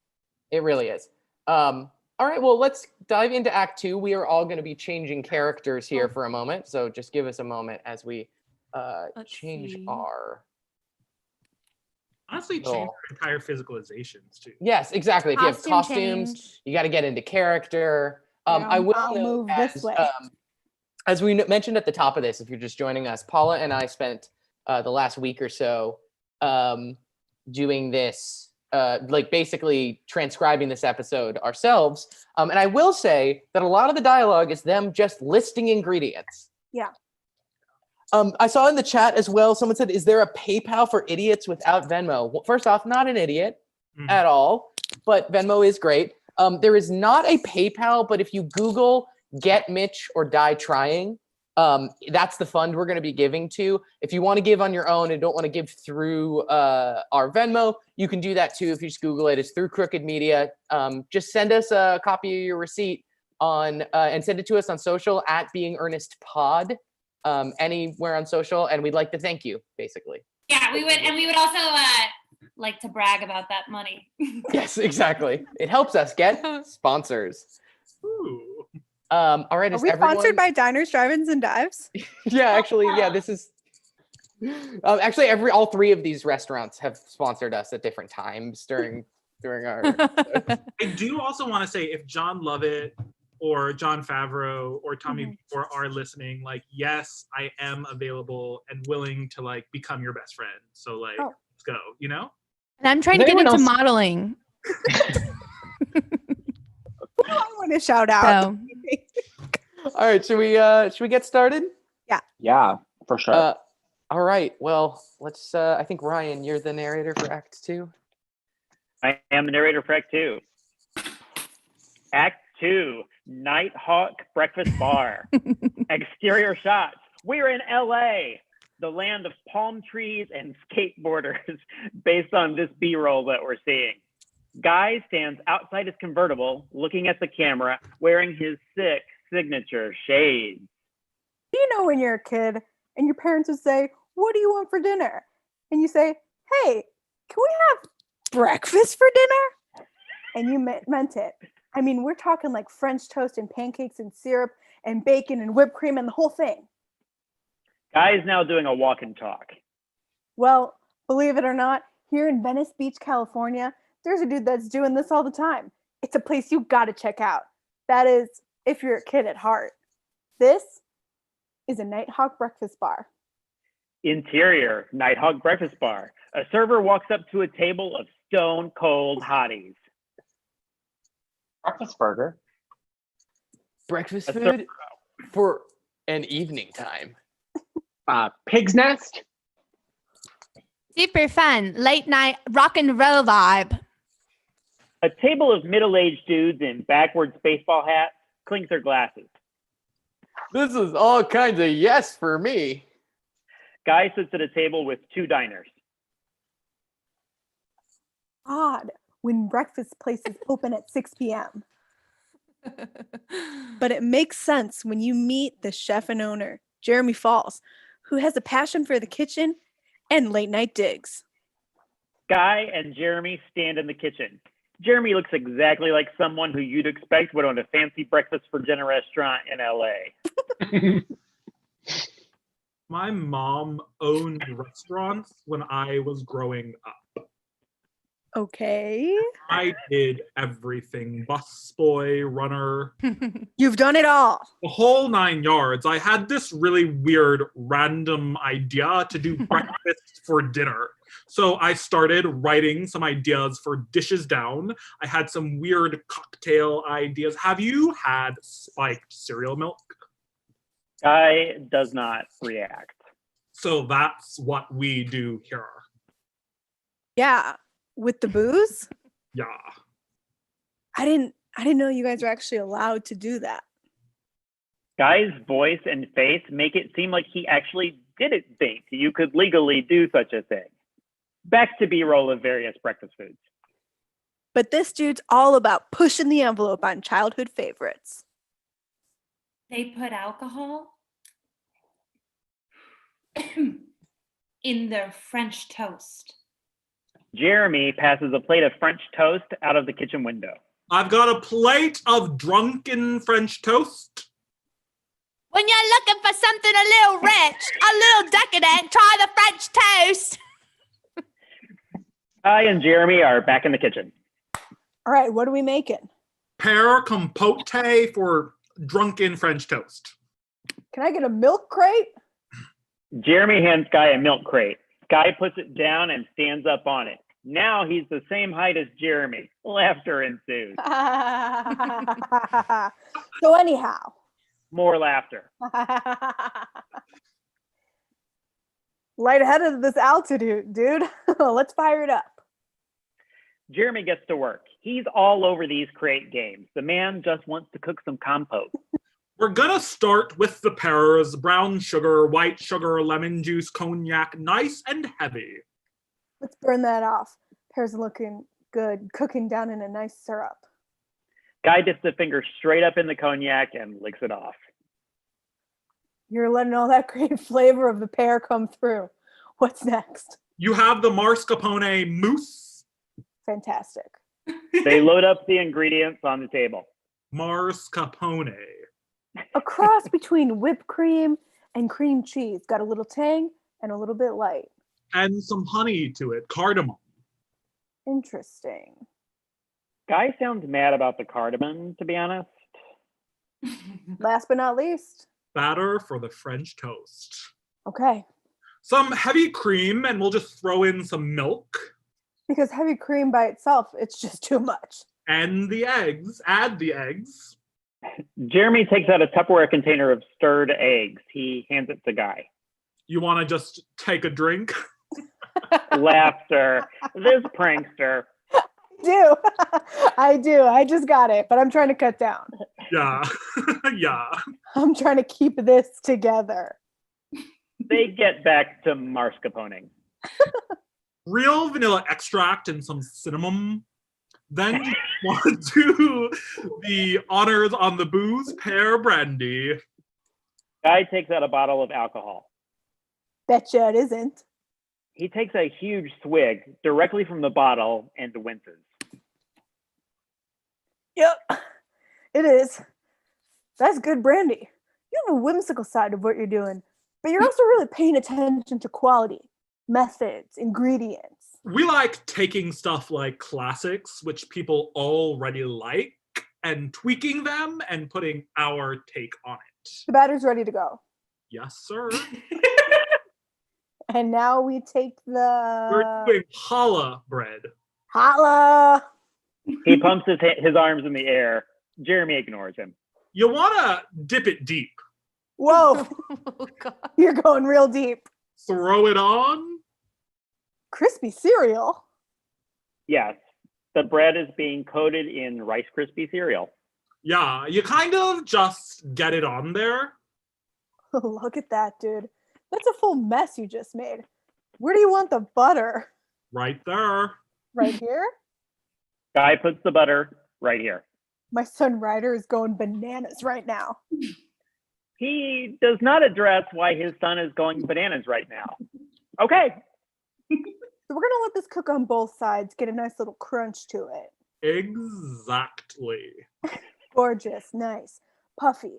It really is. All right, well, let's dive into Act 2. We are all going to be changing characters here for a moment, so just give us a moment as we change see. our... Honestly, change our entire physicalizations too. Yes, exactly. If you have costumes, change. you got to get into character. Yeah, I will I'll note move this way. as we mentioned at the top of this, if you're just joining us, Paula and I spent the last week or so doing this, basically transcribing this episode ourselves. And I will say that a lot of the dialogue is them just listing ingredients. Yeah. I saw in the chat as well, someone said, is there a PayPal for idiots without Venmo? Well, first off, not an idiot at all, but Venmo is great. There is not a PayPal, but if you Google Get Mitch or Die Trying, that's the fund we're going to be giving to. If you want to give on your own and don't want to give through our Venmo, you can do that too. If you just Google it, it's through Crooked Media. Just send us a copy of your receipt on and send it to us on social at Being Earnest Pod. Anywhere on social, and we'd like to thank you, basically. Yeah, we would also like to brag about that money. Yes, exactly. It helps us get sponsors. Ooh. All right, Are is we everyone... sponsored by Diners, Drive-Ins, and Dives? Yeah, actually, yeah, this is... actually, all three of these restaurants have sponsored us at different times during our... I do also want to say, if John Lovett or John Favreau or Tommy or are listening, yes, I am available and willing to become your best friend. So let's go, And I'm trying to get into modeling. Who do I want to shout out? So. All right, should we get started? Yeah, for sure. All right, well, let's I think Ryan, you're the narrator for Act 2. I am the narrator for Act 2. Act 2, Nighthawk Breakfast Bar. Exterior shots. We're in LA, the land of palm trees and skateboarders, based on this B-roll that we're seeing. Guy stands outside his convertible, looking at the camera, wearing his sick signature shades. You know when you're a kid and your parents would say, "What do you want for dinner?" And you say, "Hey, can we have breakfast for dinner?" And you meant it. I mean, we're talking French toast and pancakes and syrup and bacon and whipped cream and the whole thing. Guy is now doing a walk and talk. Well, believe it or not, here in Venice Beach, California, there's a dude that's doing this all the time. It's a place you got to check out. That is, if you're a kid at heart. This is a Nighthawk Breakfast Bar. Interior, Nighthawk Breakfast Bar. A server walks up to a table of stone cold hotties. Breakfast burger. Breakfast A food for an evening time. Pig's nest. Super fun, late night rock and roll vibe. A table of middle-aged dudes in backwards baseball hats clink their glasses. This is all kinds of yes for me. Guy sits at a table with 2 diners. Odd when breakfast places open at 6 p.m. But it makes sense when you meet the chef and owner, Jeremy Falls, who has a passion for the kitchen and late night digs. Guy and Jeremy stand in the kitchen. Jeremy looks exactly like someone who you'd expect would own a fancy breakfast for dinner restaurant in LA. My mom owned restaurants when I was growing up. Okay. I did everything. Busboy, runner, You've done it all. the whole 9 yards. I had this really weird random idea to do breakfast for dinner. So I started writing some ideas for dishes down. I had some weird cocktail ideas. Have you had spiked cereal milk? Guy does not react. So that's what we do here. Yeah. With the booze? Yeah. I didn't know you guys were actually allowed to do that. Guy's voice and face make it seem like he actually didn't think you could legally do such a thing. Back to B-roll of various breakfast foods. But this dude's all about pushing the envelope on childhood favorites. They put alcohol in their French toast. Jeremy passes a plate of French toast out of the kitchen window. I've got a plate of drunken French toast. When you're looking for something a little rich, a little decadent, try the French toast. Guy and Jeremy are back in the kitchen. All right, what are we making? Pear compote for drunken French toast. Can I get a milk crate? Jeremy hands Guy a milk crate. Guy puts it down and stands up on it. Now he's the same height as Jeremy. Laughter ensues. So anyhow. More laughter. Lightheaded of this altitude, dude. Let's fire it up. Jeremy gets to work. He's all over these crate games. The man just wants to cook some compote. We're gonna start with the pears, brown sugar, white sugar, lemon juice, cognac, nice and heavy. Let's burn that off. Pear's looking good, cooking down in a nice syrup. Guy dips the finger straight up in the cognac and licks it off. You're letting all that great flavor of the pear come through. What's next? You have the mascarpone mousse. Fantastic. They load up the ingredients on the table. Mascarpone. A cross between whipped cream and cream cheese. Got a little tang and a little bit light. And some honey to it, cardamom. Interesting. Guy sounds mad about the cardamom, to be honest. Last but not least. Batter for the French toast. Okay. Some heavy cream, and we'll just throw in some milk. Because heavy cream by itself, it's just too much. And the eggs. Add the eggs. Jeremy takes out a Tupperware container of stirred eggs. He hands it to Guy. You want to just take a drink? Laughter. This prankster. I do. I just got it, but I'm trying to cut down. Yeah. Yeah. I'm trying to keep this together. They get back to mascarpone. Real vanilla extract and some cinnamon. Then you want to do the honors on the booze, pear brandy. Guy takes out a bottle of alcohol. Betcha it isn't. He takes a huge swig directly from the bottle and winces. Yep, it is. That's good brandy. You have a whimsical side of what you're doing, but you're also really paying attention to quality, methods, ingredients. We like taking stuff like classics, which people already like, and tweaking them and putting our take on it. The batter's ready to go. Yes, sir. And now we take the... We're doing challah bread. Holla. He pumps his arms in the air. Jeremy ignores him. You want to dip it deep. Whoa, Oh, God. you're going real deep. Throw it on. Crispy cereal. Yes, the bread is being coated in Rice Krispie cereal. Yeah, you kind of just get it on there. Look at that, dude. That's a full mess you just made. Where do you want the butter? Right there. Right here? Guy puts the butter right here. My son Ryder is going bananas right now. He does not address why his son is going bananas right now. Okay. So we're gonna let this cook on both sides, get a nice little crunch to it. Exactly. Gorgeous, nice, puffy.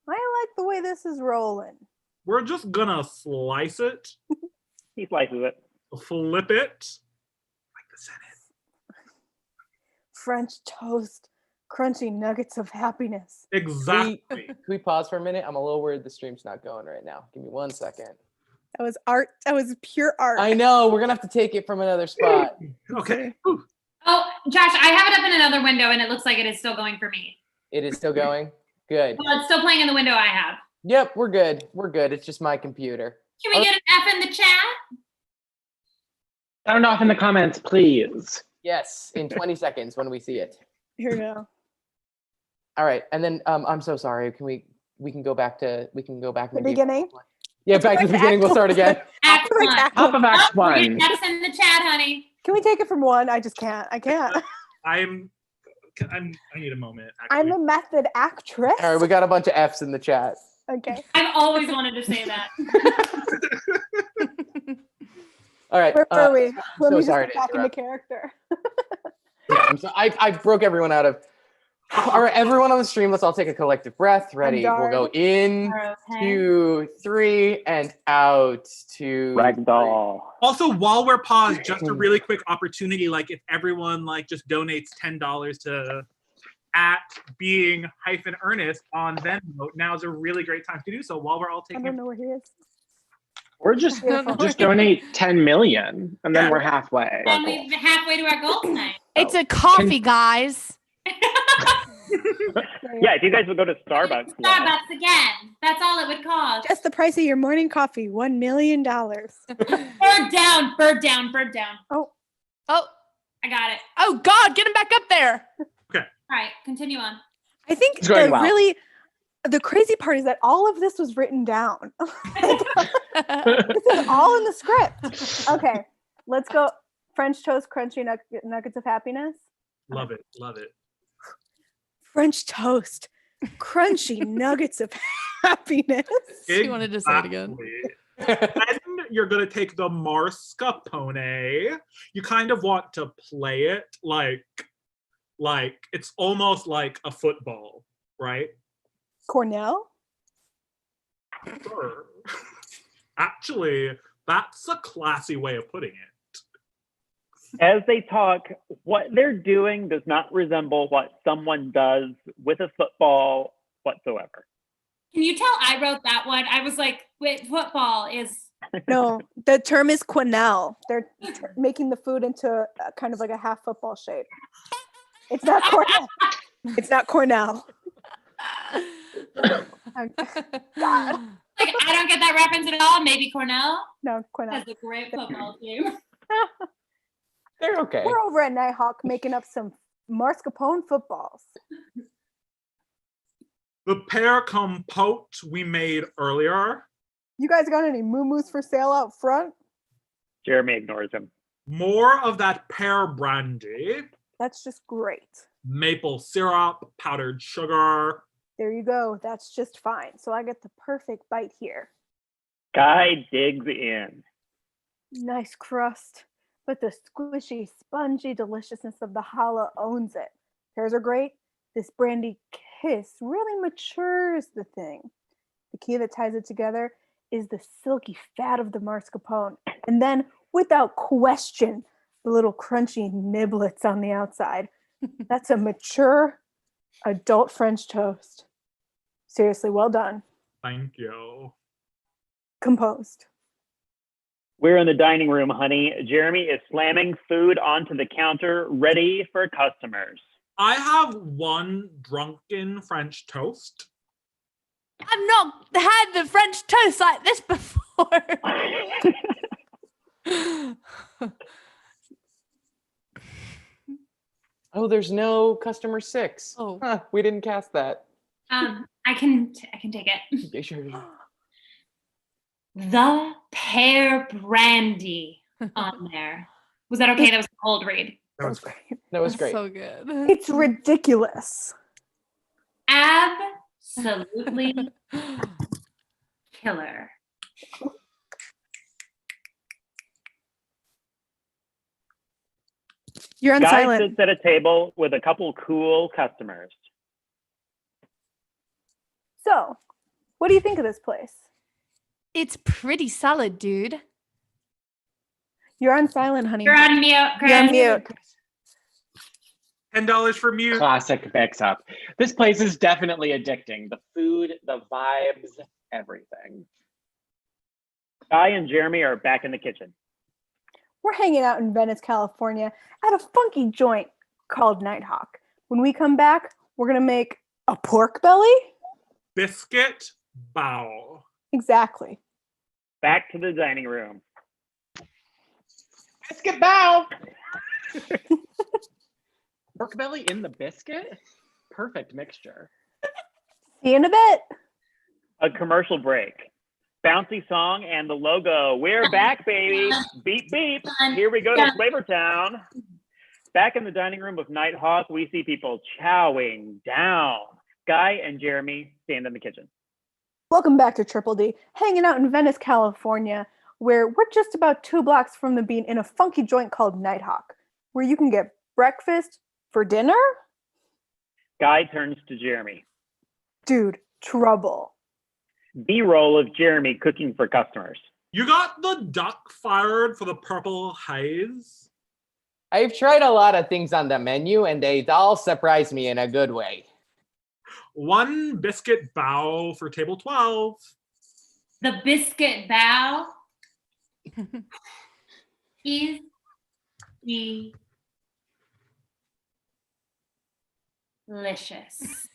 I like the way this is rolling. We're just gonna slice it, He slices it. flip it, like the Senate. French toast, crunchy nuggets of happiness. Exactly. Can we pause for a minute? I'm a little worried the stream's not going right now. Give me 1 second. That was art. That was pure art. I know, we're gonna have to take it from another spot. Okay. Whew. Oh, Josh, I have it up in another window and it looks like it is still going for me. It is still going? Good. Well, it's still playing in the window I have. Yep, we're good. We're good. It's just my computer. Can we get an F in the chat? Sound off in the comments, please. Yes, in 20 seconds when we see it. Here we go. All right, and then I'm so sorry. Can we can go back to The and be- beginning. Yeah, back to the beginning. We'll start again. Act Like one. act Top of Act Oh, we're 1. getting F's in the chat, honey. Can we take it from one? I just can't. I can't. I need a moment. I'm Actually. a method actress. All right, we got a bunch of F's in the chat. Okay. I've always wanted to say that. All right. Where are we? Let so me sorry just to get back into interrupt. character. I broke everyone out of. All right, everyone on the stream, let's all take a collective breath. Ready? We'll go in, Okay. 2, 3, and out. 2. Ragdoll. Also, while we're paused, just a really quick opportunity, like if everyone like just donates $10 to @being-earnest on Venmo, now is a really great time to do so while we're all I taking don't know where he is. Or just Beautiful. donate 10 million and then Yeah. we're halfway. And we're halfway to our goal tonight. It's a coffee, guys. Yeah, if you guys would go to Starbucks. yeah. Starbucks again. That's all it would cost. Just the price of your morning coffee, $1 million. Bird down, bird down, bird down. Oh, Oh, I got it. oh God, get him back up there. All right, continue on. I think It's going well. the crazy part is that all of this was written down. This is all in the script. Okay, let's go. French toast, crunchy nuggets of happiness. Love it. Love it. French toast, crunchy nuggets of happiness. She wanted to say it again. Exactly. Then you're gonna take the mascarpone. You kind of want to play it like it's almost like a football, right? Cornell. Sure. Actually, that's a classy way of putting it. As they talk, what they're doing does not resemble what someone does with a football whatsoever. Can you tell I wrote that one? I was like, wait, football is. No, the term is quenelle. They're making the food into a, kind of like a half football shape. It's not Cornell. It's not Cornell. God. Like, I don't get that reference at all. Maybe Cornell No, Cornell. has a great football team. They're okay. We're over at Nighthawk making up some mascarpone footballs. The pear compote we made earlier, You guys got any moo-moos for sale out front? Jeremy ignores him. more of that pear brandy, That's just great. maple syrup, powdered sugar. There you go. That's just fine. So I get the perfect bite here. Guy digs in. Nice crust, but the squishy, spongy deliciousness of the challah owns it. Pears are great. This brandy kiss really matures the thing. The key that ties it together is the silky fat of the mascarpone. And then, without question, the little crunchy niblets on the outside. That's a mature adult French toast. Seriously, well done. Thank you. Composed. We're in the dining room, honey. Jeremy is slamming food onto the counter, ready for customers. I have one drunken French toast. I've not had the French toast like this before. Oh, there's no customer 6. Oh. Huh, we didn't cast that. I can take it. Yeah, sure. The pear brandy on there. Was that okay? That was a cold read. That was great. That was That's great. so good. It's ridiculous. Absolutely killer. You're on Guy silent. sits at a table with a couple cool customers. So, what do you think of this place? It's pretty solid, dude. You're on silent, honey. You're on mute, Chris. You're on mute. $10 for mute. Classic mix-up. This place is definitely addicting. The food, the vibes, everything. Guy and Jeremy are back in the kitchen. We're hanging out in Venice, California at a funky joint called Nighthawk. When we come back, we're going to make a pork belly. Biscuit bow. Exactly. Back to the dining room. Biscuit bow! Pork belly in the biscuit? Perfect mixture. See you in a bit. A commercial break. Bouncy song and the logo. We're back, baby. Beep, beep. Here we go to Flavortown. Back in the dining room of Nighthawk, we see people chowing down. Guy and Jeremy stand in the kitchen. Welcome back to Triple D, hanging out in Venice, California, where we're just about 2 blocks from the bean in a funky joint called Nighthawk, where you can get breakfast for dinner? Guy turns to Jeremy. Dude, trouble. B-roll of Jeremy cooking for customers. You got the duck fired for the purple haze? I've tried a lot of things on the menu, and they all surprise me in a good way. 1 biscuit bow for table 12. The biscuit bow is delicious.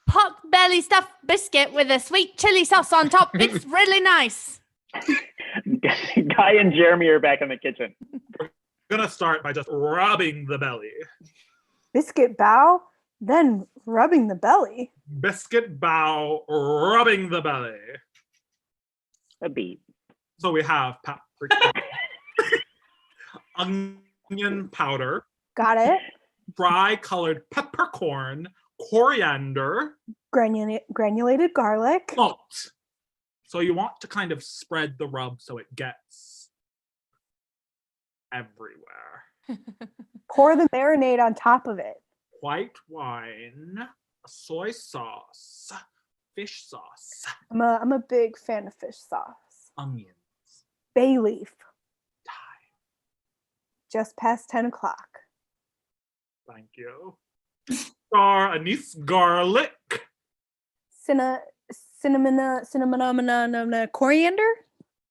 Pork belly stuffed biscuit with a sweet chili sauce on top. It's really nice. Guy and Jeremy are back in the kitchen. I'm gonna start by just rubbing the belly. Biscuit bow, then rubbing the belly. Biscuit bow, rubbing the belly. A beat. So we have paprika, onion powder, Got it. dry colored peppercorn, coriander, Granulated garlic. salt. So you want to kind of spread the rub so it gets everywhere. Pour the marinade on top of it. White wine, soy sauce, fish sauce, I'm a big fan of fish sauce. onions, Bay leaf. thyme. Just past 10 o'clock. Thank you. Star anise garlic. Cinnamon, coriander.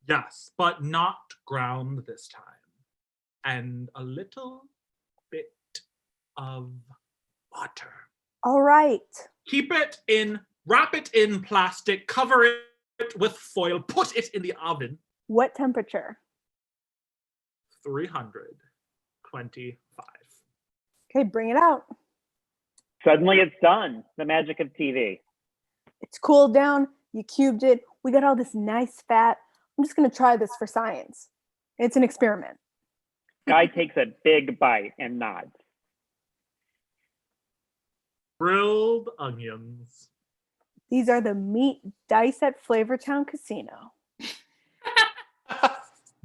Yes, but not ground this time. And a little bit of butter. All right. Wrap it in plastic, cover it with foil, put it in the oven. What temperature? 325. Okay, bring it out. Suddenly it's done. The magic of TV. It's cooled down. You cubed it. We got all this nice fat. I'm just going to try this for science. It's an experiment. Guy takes a big bite and nods. Grilled onions. These are the meat dice at Flavortown Casino.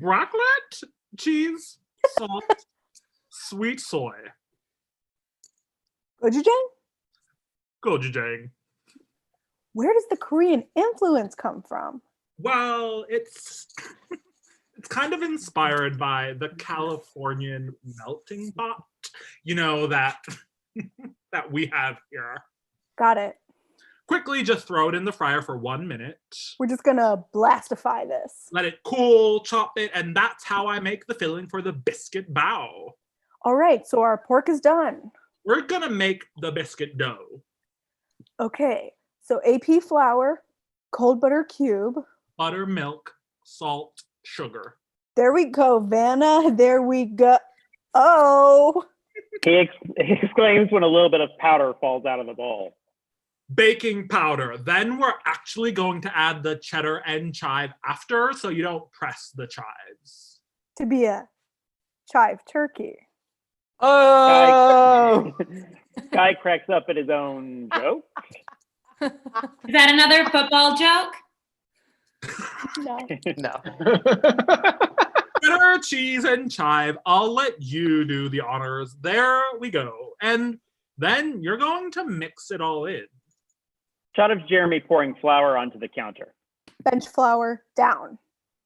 Raclette, cheese, salt, sweet soy. Gochujang? Gochujang. Where does the Korean influence come from? Well, it's kind of inspired by the Californian melting pot, you know, that that we have here. Got it. quickly just throw it in the fryer for 1 minute. We're just gonna blastify this. Let it cool, chop it, and that's how I make the filling for the biscuit bao. All right, so our pork is done. We're gonna make the biscuit dough. Okay, so AP flour, cold butter cube. Buttermilk, salt, sugar. There we go, Vanna. There we go. Oh, He exclaims when a little bit of powder falls out of the bowl. Baking powder. Then we're actually going to add the cheddar and chive after, so you don't press the chives. to be a chive turkey. Oh, Guy cracks up at his own joke. Is that another football joke? No. no. Cheddar, cheese, and chive. I'll let you do the honors. There we go. And then you're going to mix it all in. Shot of Jeremy pouring flour onto the counter. Bench flour down.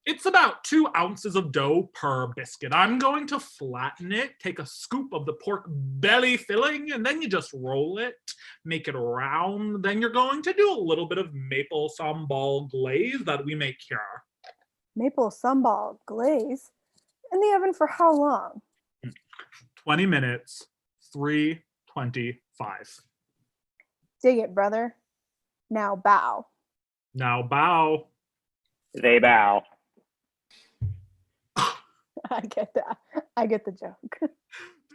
It's about 2 ounces of dough per biscuit. I'm going to flatten it, take a scoop of the pork belly filling, and then you just roll it, make it round. Then you're going to do a little bit of maple sambal glaze that we make here. Maple sambal glaze. In the oven for how long? 20 minutes, 325. Dig it, brother. Now bow. Now bow. They bow. I get that. I get the joke.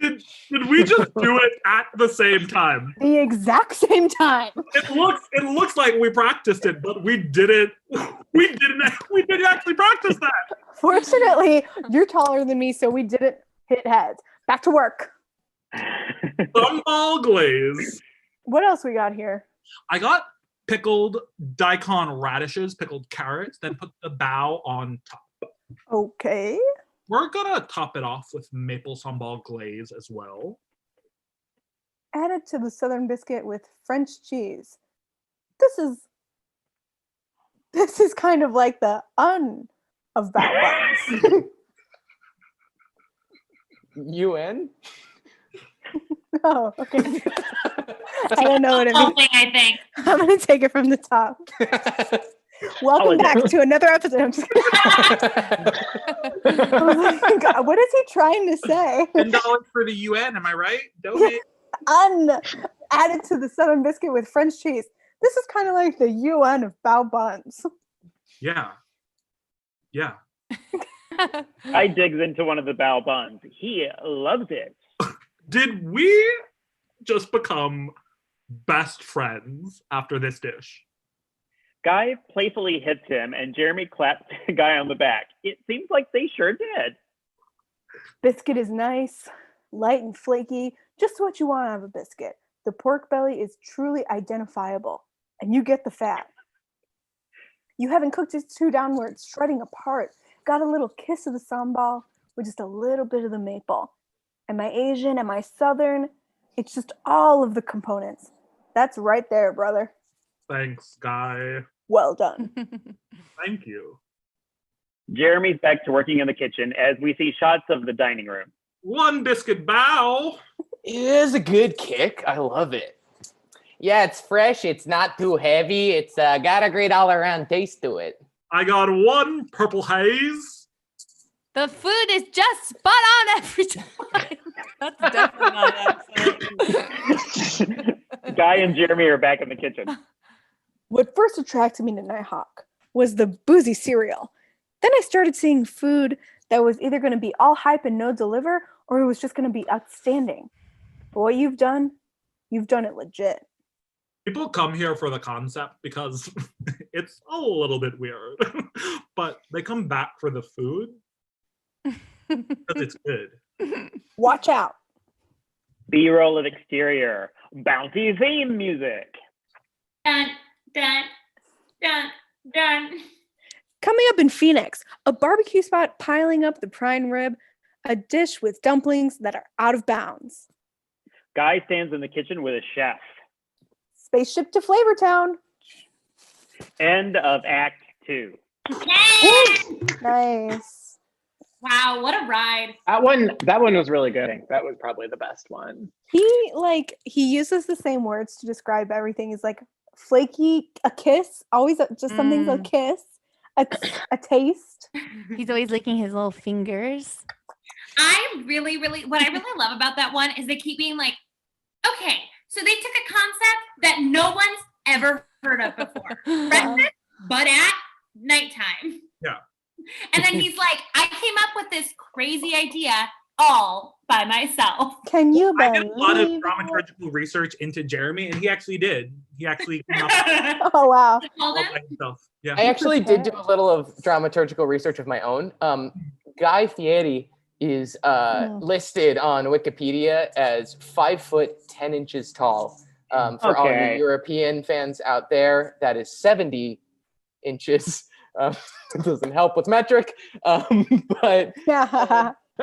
Did we just do it at the same time? The exact same time. It looks like we practiced it, but we didn't actually practice that. Fortunately, you're taller than me, so we didn't hit heads. Back to work. Sambal glaze. What else we got here? I got pickled daikon radishes, pickled carrots, then put the bao on top. Okay. We're gonna top it off with maple sambal glaze as well. Added to the southern biscuit with French cheese. This is kind of like the of bao buns. UN? Oh, okay. I don't know what it Whole means. thing, I think. I'm gonna take it from the top. Welcome back to another episode. I'm just God, what is he trying to say? $10 for the UN, am I right? Donate. Added to the southern biscuit with French cheese. This is kind of like the UN of bao buns. Yeah. Yeah. Guy digs into one of the bao buns. He loves it. Did we just become best friends after this dish? Guy playfully hits him, and Jeremy claps the guy on the back. It seems like they sure did. Biscuit is nice, light and flaky, just what you want out of a biscuit. The pork belly is truly identifiable, and you get the fat. You haven't cooked it too downwards, shredding apart. Got a little kiss of the sambal with just a little bit of the maple. Am I Asian? Am I Southern? It's just all of the components. That's right there, brother. Thanks, Guy. Well done. Thank you. Jeremy's back to working in the kitchen as we see shots of the dining room. 1 biscuit bao. It is a good kick. I love it. Yeah, it's fresh. It's not too heavy. It's got a great all-around taste to it. I got 1 purple haze. The food is just spot on every time. That's definitely not an accent. Guy and Jeremy are back in the kitchen. What first attracted me to Nighthawk was the boozy cereal. Then I started seeing food that was either going to be all hype and no deliver, or it was just going to be outstanding. But what you've done it legit. People come here for the concept because it's a little bit weird, but they come back for the food because it's good. Watch out. B-roll of exterior. Bounty theme music. Dun, dun, dun, dun. Coming up in Phoenix, a barbecue spot piling up the prime rib, a dish with dumplings that are out of bounds. Guy stands in the kitchen with a chef. Spaceship to Flavortown. End of Act 2. Yay! Nice. Wow, what a ride. That one was really good. I think that was probably the best one. He uses the same words to describe everything. He's like flaky, a kiss, always just something's a kiss, a taste. He's always licking his little fingers. what I really love about that one is they keep being like, okay, so they took a concept that no one's ever heard of before. Breakfast, but at nighttime. Yeah. And then he's like, I came up with this crazy idea all by myself. Can you I believe did a lot of dramaturgical research into Jeremy, and he actually did. He actually came up with Oh, wow. it all by himself. Yeah. I actually did do a little of dramaturgical research of my own. Guy Fieri is listed on Wikipedia as 5 foot 10 inches tall. For all the European fans out there, that is 70 inches. It doesn't help with metric. But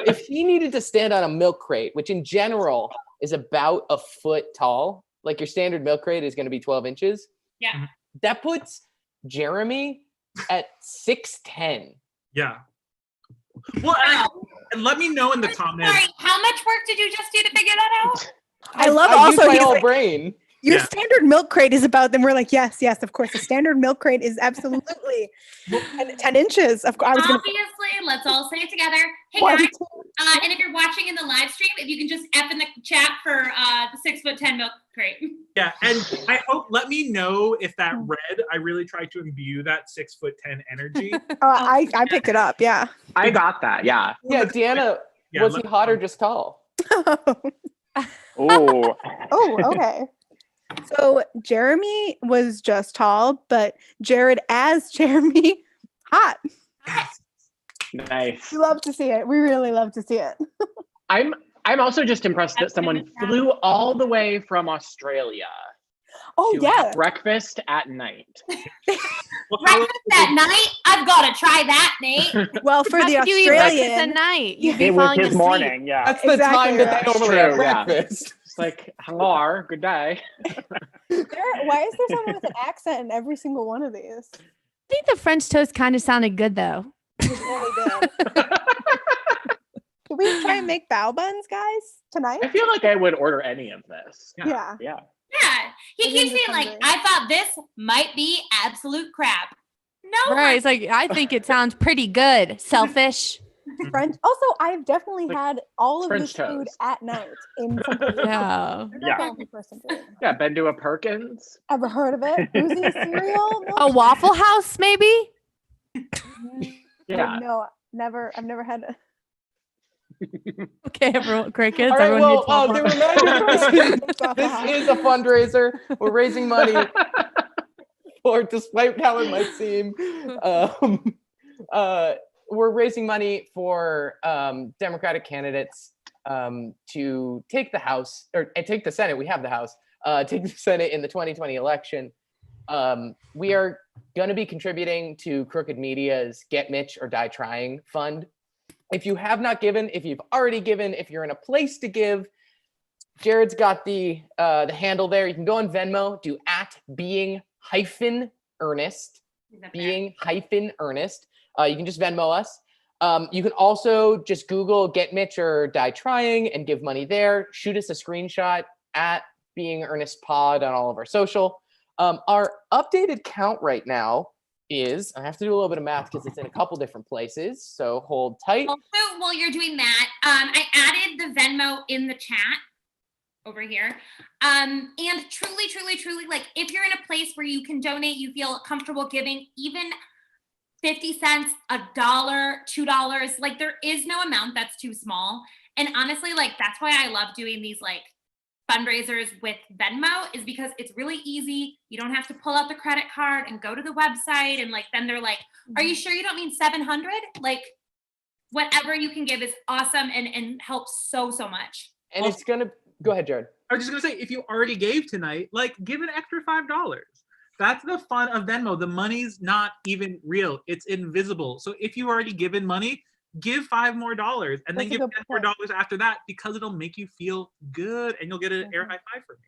if he needed to stand on a milk crate, which in general is about a foot tall, like your standard milk crate is going to be 12 inches. Yeah. That puts Jeremy at 6'10". Yeah. Well, and let me know in the comments. Sorry, how much work did you just do to figure that out? I love I also use my he's whole like, brain. your standard milk crate is about, then we're like, yes, of course. The standard milk crate is absolutely 10 inches. Of course, Obviously, let's all say it together. Hey guys, and if you're watching in the live stream, if you can just F in the chat for the 6'10" milk crate. Yeah, and I hope, let me know if that red, I really tried to imbue that 6'10" energy. I picked it up. Yeah. I got that. Yeah. Yeah, Deanna, was he hot or just tall? Oh. Oh, okay. So Jeremy was just tall, but Jared as Jeremy, hot. Nice. We love to see it. We really love to see it. I'm also just impressed that someone flew all the way from Australia Oh, to yeah. have breakfast at night. Breakfast at night? I've got to try that, Nate. Well, for the How could you eat breakfast at Australian, night? You'd be It was falling his asleep. morning, yeah. That's the Exactly time that right. they normally have True, yeah. breakfast. It's like, hello, good day. why is there someone with an accent in every single one of these? I think the French toast kind of sounded good though. It really did. Can we try and make bao buns, guys, tonight? I feel like I would order any of this. Yeah. Yeah. Yeah. He It keeps is being like, hungry. I thought this might be absolute crap. No, Right. It's like, I think it sounds pretty good. Selfish. French. Also, I've definitely Like had all of French this food toast. at night in something. Yeah. You're not Yeah. the only person doing it. Yeah, been to a Perkins. Ever heard of it? Boozy cereal? A Waffle House, maybe? Yeah. No, never. I've never had it. Okay, everyone, crickets. All right, everyone well, needs Waffle the House. reminder this is a fundraiser. We're raising money for, despite how it might seem, we're raising money for Democratic candidates to take the House, or take the Senate. We have the House. Take the Senate in the 2020 election. We are going to be contributing to Crooked Media's Get Mitch or Die Trying fund. If you have not given, if you've already given, if you're in a place to give, Jared's got the handle there. You can go on Venmo, do @being-earnest, being-earnest. You can just Venmo us. You can also just Google Get Mitch or Die Trying and give money there. Shoot us a screenshot @being-earnest-pod on all of our social. Our updated count right now is, I have to do a little bit of math because it's in a couple different places, so hold tight. Also, while you're doing that, I added the Venmo in the chat over here. And truly, like, if you're in a place where you can donate, you feel comfortable giving even 50 cents, $1, $2, like, there is no amount that's too small. And honestly, like, that's why I love doing these, like, fundraisers with Venmo, is because it's really easy. You don't have to pull out the credit card and go to the website, and like then they're like, are you sure you don't mean 700? Like, whatever you can give is awesome and helps so much. And it's gonna, go ahead, Jared. I was just gonna say, if you already gave tonight, like, give an extra $5. That's the fun of Venmo. The money's not even real; it's invisible. So if you already given money, give $5 more, and then give $10 more after that, because it'll make you feel good, and you'll get an air high five from me.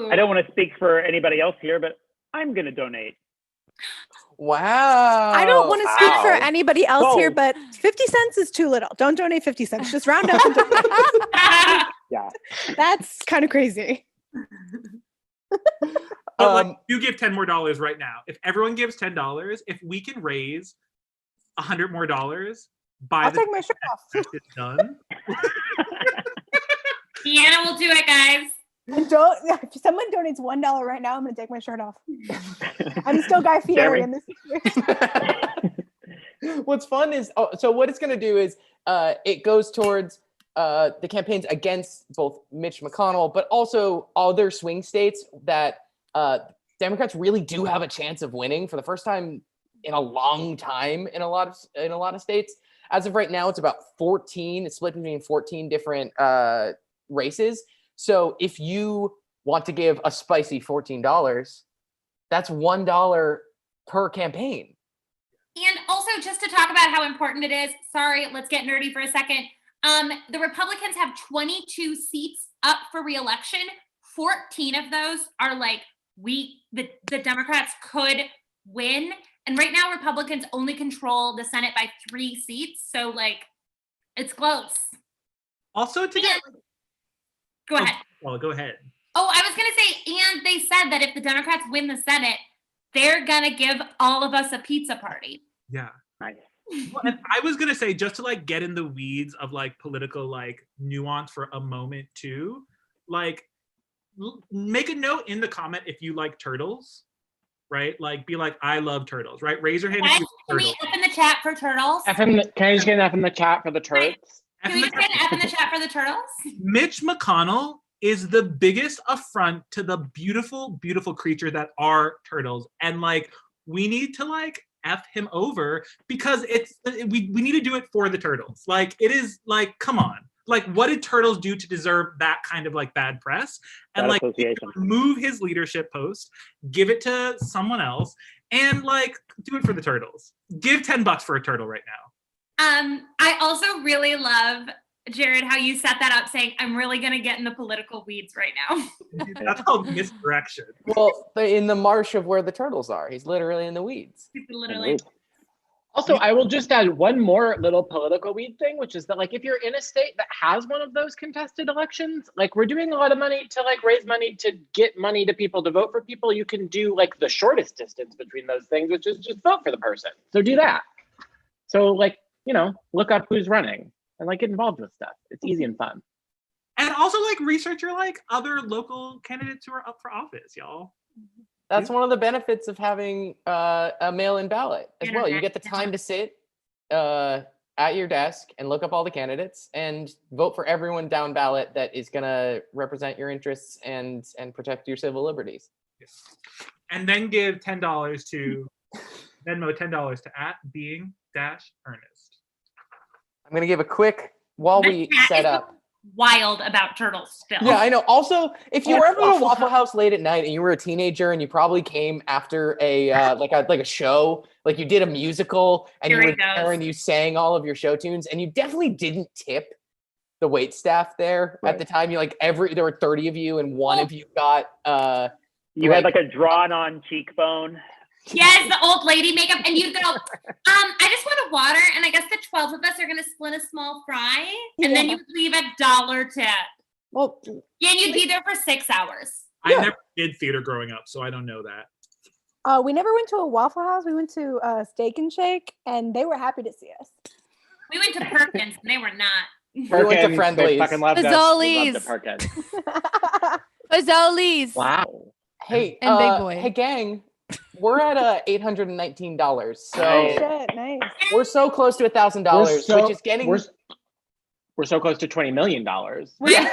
Ooh. I don't want to speak for anybody else here, but I'm going to donate. Wow. I don't want to speak for Wow. anybody else here, Whoa. but 50 cents is too little. Don't donate 50 cents. Just round up. And donate. Yeah. That's kind of crazy. But like, you give $10 more right now. If everyone gives $10, if we can raise $100 more by I'll the take my shirt off. time it's done. Deanna will do it, guys. And if someone donates $1 right now, I'm gonna take my shirt off. I'm still Guy Fieri in this situation. What's fun is, so what it's going to do is it goes towards the campaigns against both Mitch McConnell, but also other swing states that Democrats really do have a chance of winning for the first time in a long time in a lot of states. As of right now, it's about 14. It's split between 14 different races. So if you want to give a spicy $14, that's $1 per campaign. And also, just to talk about how important it is, sorry, let's get nerdy for a second. The Republicans have 22 seats up for re-election. 14 of those are like, the Democrats could win. And right now, Republicans only control the Senate by 3 seats. So, like, it's close. Also, to get... Go ahead. Well, go ahead. Oh, I was going to say, and they said that if the Democrats win the Senate, they're going to give all of us a pizza party. Yeah. Nice. Well, and I was going to say, just to like get in the weeds of like political like nuance for a moment too, like make a note in the comment if you like turtles, right? Like be like, I love turtles, right? Raise your hand if you Can like we turtles. F in the chat for turtles? Can I just get an F in the chat for the turds? Can we just get an F in the chat for the turtles? Mitch McConnell is the biggest affront to the beautiful, beautiful creature that are turtles. And like, we need to like F him over because we need to do it for the turtles. Like, it is like, come on. Like, what did turtles do to deserve that kind of like bad press? And like, move his leadership post, give it to someone else, and like, do it for the turtles. Give $10 for a turtle right now. I also really love, Jared, how you set that up saying, I'm really going to get in the political weeds right now. That's called misdirection. Well, in the marsh of where the turtles are. He's literally in the weeds. He's literally. Also, I will just add one more little political weed thing, which is that like if you're in a state that has one of those contested elections, like we're doing a lot of money to like raise money to get money to people to vote for people. You can do like the shortest distance between those things, which is just vote for the person. So do that. So like, you know, look up who's running and like get involved with stuff. It's easy and fun. And also like research your like other local candidates who are up for office, y'all. That's one of the benefits of having a mail-in ballot as well. You get the time to sit at your desk and look up all the candidates and vote for everyone down ballot that is going to represent your interests and protect your civil liberties. Yes. And then give $10 to Venmo $10 to @being-Earnest. I'm going to give a quick while we set up. Wild about turtles still. Yeah, I know. Also, if you were ever at a Waffle House late at night and you were a teenager and you probably came after a like a show, like you did a musical and you were there and you sang all of your show tunes and you definitely didn't tip the wait staff there at the time. You like there were 30 of you and one of you got you had like a drawn on cheekbone. Yes, the old lady makeup, and you'd go, I just want a water, and I guess the 12 of us are gonna split a small fry, and then you would leave $1 tip. Well, yeah, and you'd be there for 6 hours. I never did theater growing up, so I don't know that. We never went to a Waffle House. We went to Steak and Shake, and they were happy to see us. We went to Perkins, and they were not. We went to Friendly's. Fucking loved Fazoli's. us. We loved the Fazoli's. Wow. Hey, And Big Boy. Hey, gang. We're at $819, so Oh, shit, nice. we're so close to $1,000, which is getting. We're so close to $20 million. Yeah. Yeah.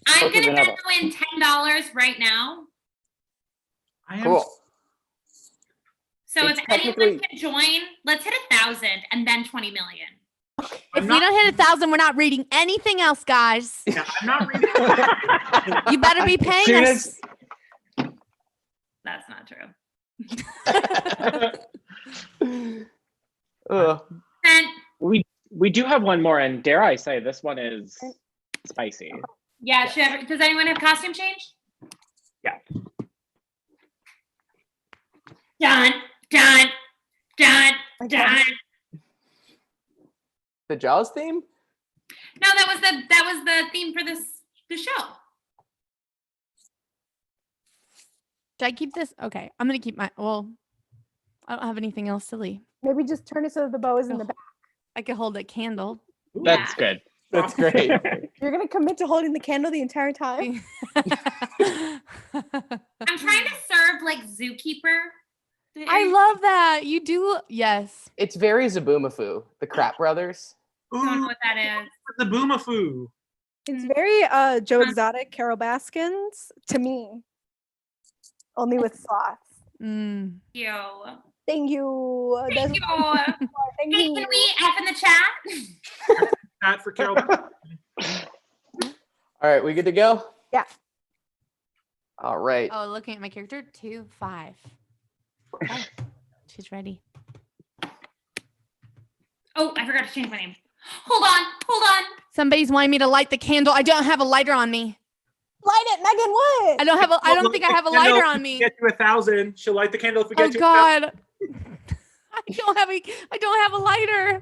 I'm gonna throw in $10 right now. Cool. So It's if anyone can join, let's hit 1,000 and then 20 million. If we don't hit 1,000, we're not reading anything else, guys. Yeah, I'm not reading. You better be paying us. That's not true. And we do have one more, and dare I say, this one is spicy. yeah, does anyone have costume change? Yeah. Done. The Jaws theme? No, that was the theme for the show. Should I keep this? Okay, I'm gonna keep my. Well, I don't have anything else silly. Maybe just turn it so the bow is in the back. I could hold a candle. That's good. That's great. You're gonna commit to holding the candle the entire time? I'm trying to serve like zookeeper. I love that. You do. Yes. It's very Zaboomafoo, the Crap Brothers. Don't know Ooh, what that is. the Boomafoo. It's very Joe Exotic, Carol Baskins to me. Only with sloths. Mm. You. Thank you. Thank you. Thank Hey, you. can we F in the chat? That for Carol. All right, we good to go? Yeah. All right. Oh, looking at my character, 2, 5. Okay. She's ready. Oh, I forgot to change my name. Hold on. Somebody's wanting me to light the candle. I don't have a lighter on me. Light it, Megan. What? I don't think I have a lighter on me. Get you 1,000. She'll light the candle if we Oh get you. God. I don't have a lighter.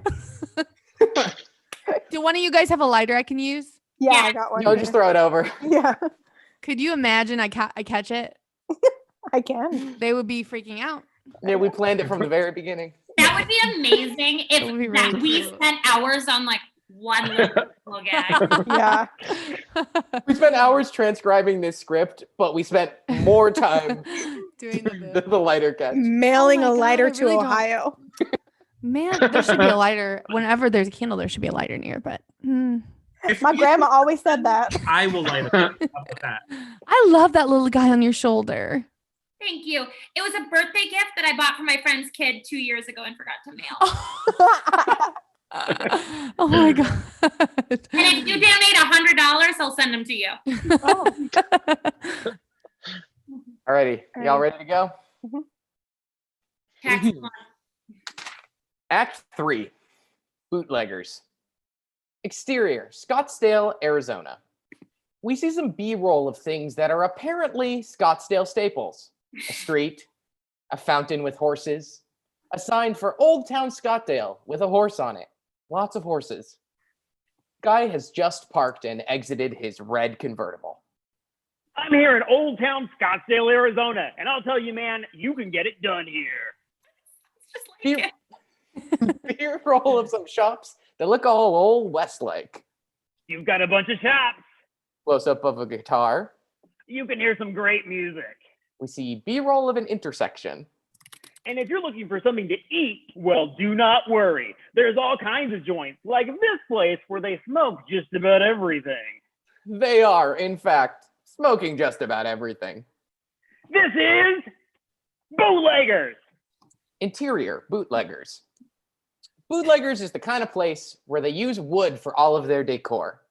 Do one of you guys have a lighter I can use? Yeah, Yeah. I got one. No, just throw it over. Yeah, Could you imagine I catch it? I can. They would be freaking out. Yeah, we planned it from the very beginning. That would be amazing if That would be that really we cute. spent hours on like one little gag. Yeah. We spent hours transcribing this script, but we spent more time Doing the doing bit. the lighter catch. Mailing Oh my a God, lighter I to really don't- Ohio. Man, there should be a lighter. Whenever there's a candle, there should be a lighter near. But If My we- grandma always said that. I will light it. How about that? I love that little guy on your shoulder. Thank you. It was a birthday gift that I bought for my friend's kid 2 years ago and forgot to mail. Oh my God. And if you donate $100, I'll send them to you. All righty. Y'all ready to go? Tax one. Act 3. Bootleggers. Exterior, Scottsdale, Arizona. We see some B-roll of things that are apparently Scottsdale staples. A street, a fountain with horses, a sign for Old Town Scottsdale with a horse on it. Lots of horses. Guy has just parked and exited his red convertible. I'm here in Old Town Scottsdale, Arizona, and I'll tell you, man, you can get it done here. Just like it. B-roll of some shops that look all old Westlake. You've got a bunch of shops. Close-up of a guitar. You can hear some great music. We see B-roll of an intersection. And if you're looking for something to eat, well, do not worry. There's all kinds of joints, like this place where they smoke just about everything. They are, in fact, smoking just about everything. This is Bootleggers. Interior, bootleggers. Bootleggers is the kind of place where they use wood for all of their decor.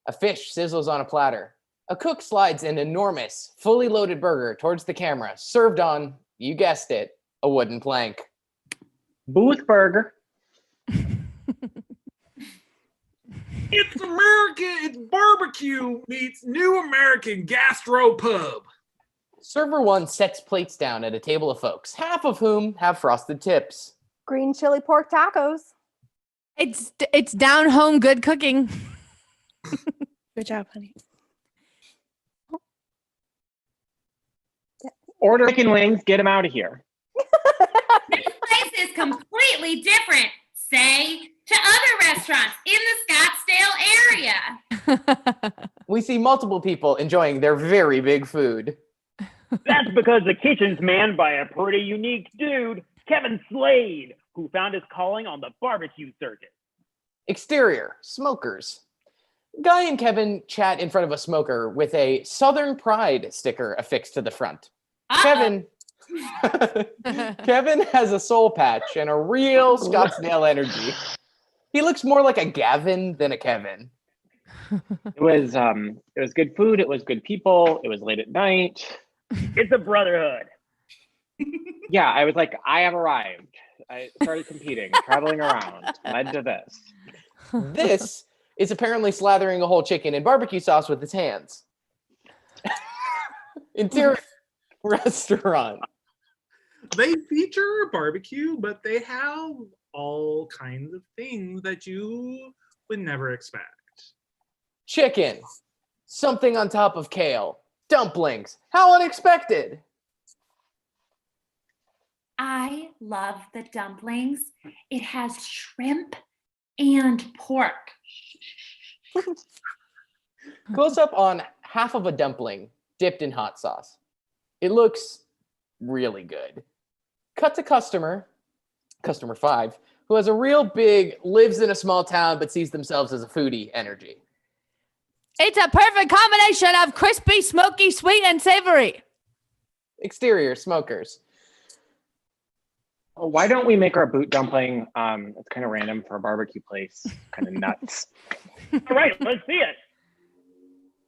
A fish sizzles on a platter. A cook slides an enormous, fully loaded burger towards the camera, served on, you guessed it, a wooden plank. Booth burger. It's America. It's barbecue meets New American Gastro Pub. Server 1 sets plates down at a table of folks, half of whom have frosted tips. Green chili pork tacos. It's down home good cooking. Good job, honey. Order chicken wings. Get them out of here. This place is completely different, say, to other restaurants in the Scottsdale area. We see multiple people enjoying their very big food. That's because the kitchen's manned by a pretty unique dude, Kevin Slade, who found his calling on the barbecue circuit. Exterior, smokers. Guy and Kevin chat in front of a smoker with a Southern Pride sticker affixed to the front. Kevin Kevin has a soul patch and a real Scottsdale energy. He looks more like a Gavin than a Kevin. It was good food. It was good people. It was late at night. It's a brotherhood. Yeah, I was like, I have arrived. I started competing, traveling around, led to this. This is apparently slathering a whole chicken in barbecue sauce with his hands. Interior restaurant. They feature barbecue, but they have all kinds of things that you would never expect. Chicken. Something on top of kale. Dumplings. How unexpected. I love the dumplings. It has shrimp and pork. Close up on half of a dumpling dipped in hot sauce. It looks really good. Cut to customer 5, who has a real big, lives in a small town, but sees themselves as a foodie energy. It's a perfect combination of crispy, smoky, sweet, and savory. Exterior, smokers. Why don't we make our boot dumpling? It's kind of random for a barbecue place. Kind of nuts. All right, let's see it.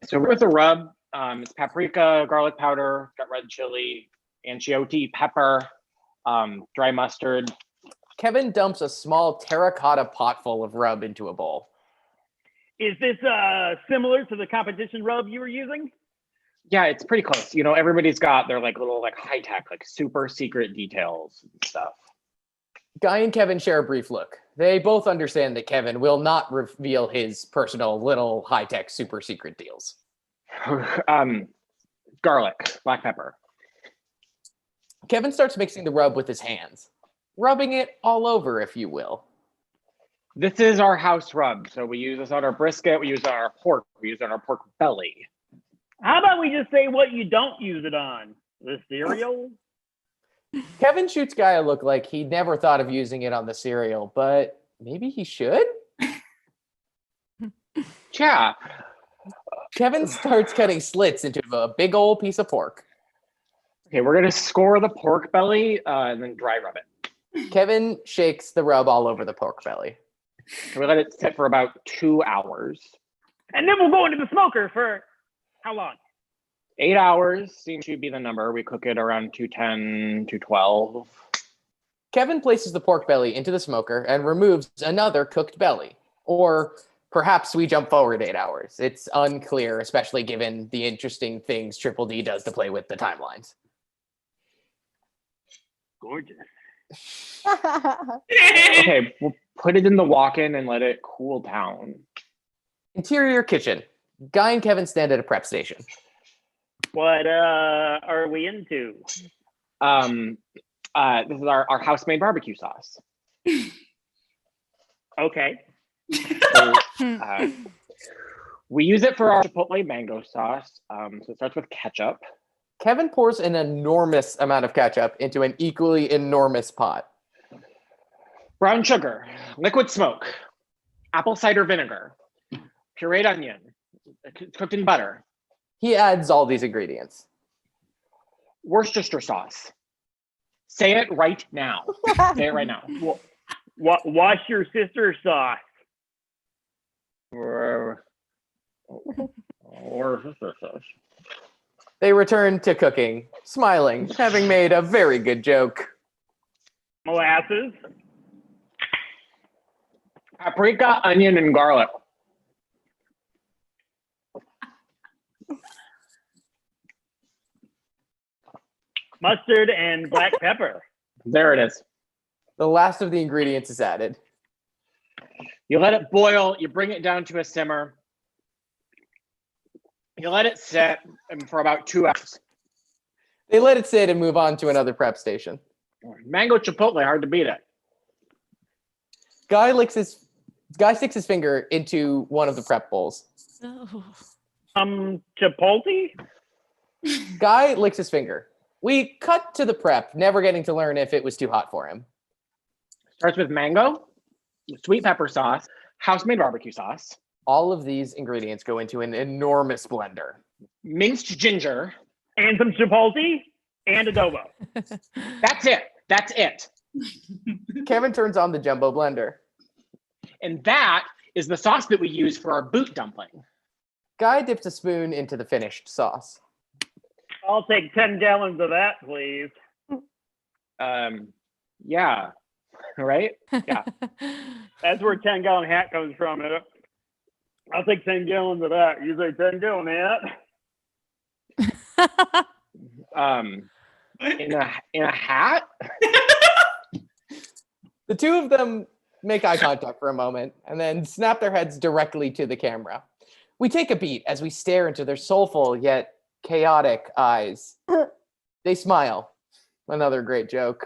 So with the rub, it's paprika, garlic powder, got red chili, anchovy, pepper, dry mustard. Kevin dumps a small terracotta pot full of rub into a bowl. Is this similar to the competition rub you were using? Yeah, it's pretty close. You know, everybody's got their like little like high tech, like super secret details and stuff. Guy and Kevin share a brief look. They both understand that Kevin will not reveal his personal little high tech super secret deals. Garlic, black pepper. Kevin starts mixing the rub with his hands, rubbing it all over, if you will. This is our house rub. So we use this on our brisket, we use it on our pork, we use it on our pork belly. How about we just say what you don't use it on? The cereal? Kevin shoots Guy a look like he never thought of using it on the cereal, but maybe he should? Yeah. Kevin starts cutting slits into a big old piece of pork. Okay, we're gonna score the pork belly and then dry rub it. Kevin shakes the rub all over the pork belly. We let it sit for about 2 hours. And then we'll go into the smoker for how long? 8 hours seems to be the number. We cook it around 210, 212. Kevin places the pork belly into the smoker and removes another cooked belly. Or perhaps we jump forward 8 hours. It's unclear, especially given the interesting things Triple D does to play with the timelines. Gorgeous. Okay, we'll put it in the walk-in and let it cool down. Interior kitchen. Guy and Kevin stand at a prep station. What are we into? This is our house-made barbecue sauce. Okay. So, we use it for our chipotle mango sauce. So it starts with ketchup. Kevin pours an enormous amount of ketchup into an equally enormous pot. Brown sugar, liquid smoke, apple cider vinegar, pureed onion, cooked in butter. He adds all these ingredients. Worcestershire sauce. Say it right now. Say it right now. Wash your sister's sauce. Worcestershire sauce. They return to cooking, smiling, having made a very good joke. Molasses. Paprika, onion, and garlic. Mustard and black pepper. There it is. The last of the ingredients is added. You let it boil. You bring it down to a simmer. You let it sit for about 2 hours. They let it sit and move on to another prep station. Mango chipotle, hard to beat it. Guy sticks his finger into one of the prep bowls. Chipotle? Guy licks his finger. We cut to the prep, never getting to learn if it was too hot for him. Starts with mango, sweet pepper sauce, house-made barbecue sauce. All of these ingredients go into an enormous blender. Minced ginger. And some chipotle and adobo. That's it. That's it. Kevin turns on the jumbo blender. And that is the sauce that we use for our boot dumpling. Guy dips a spoon into the finished sauce. I'll take 10 gallons of that, please. Yeah. Right? Yeah. That's where 10-gallon hat comes from. I'll take 10 gallons of that. You say 10 gallon hat? In a hat? The two of them make eye contact for a moment and then snap their heads directly to the camera. We take a beat as we stare into their soulful yet chaotic eyes. They smile. Another great joke.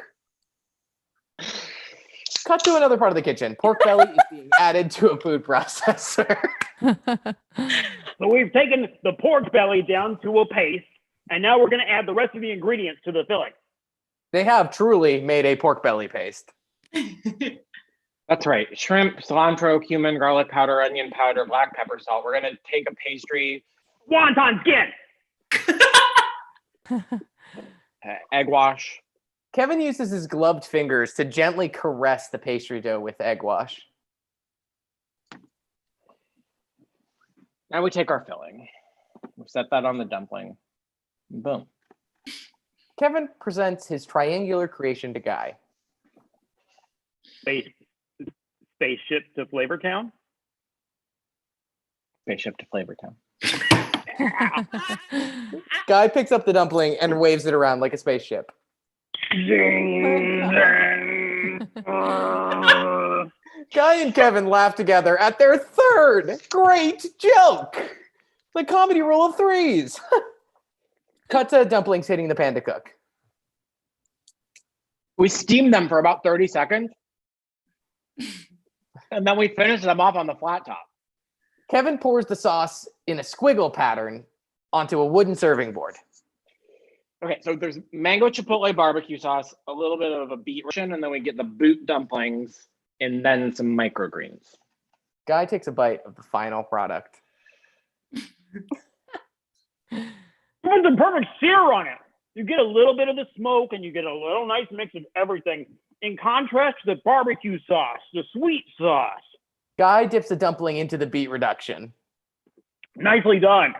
Cut to another part of the kitchen. Pork belly is being added to a food processor. So we've taken the pork belly down to a paste, and now we're going to add the rest of the ingredients to the filling. They have truly made a pork belly paste. That's right. Shrimp, cilantro, cumin, garlic powder, onion powder, black pepper, salt. We're going to take a pastry, Wonton skin. egg wash. Kevin uses his gloved fingers to gently caress the pastry dough with egg wash. Now we take our filling. We set that on the dumpling. Boom. Kevin presents his triangular creation to Guy. Spaceship to Flavortown. Spaceship to Flavortown. Guy picks up the dumpling and waves it around like a spaceship. Guy and Kevin laugh together at their third great joke. The comedy rule of threes. Cut to dumplings hitting the pan to cook. We steam them for about 30 seconds. And then we finish them off on the flat top. Kevin pours the sauce in a squiggle pattern onto a wooden serving board. Okay, so there's mango chipotle barbecue sauce, a little bit of a beet ration, and then we get the boot dumplings and then some microgreens. Guy takes a bite of the final product. Put the perfect sear on it. You get a little bit of the smoke and you get a little nice mix of everything. In contrast to the barbecue sauce, the sweet sauce. Guy dips the dumpling into the beet reduction. Nicely done.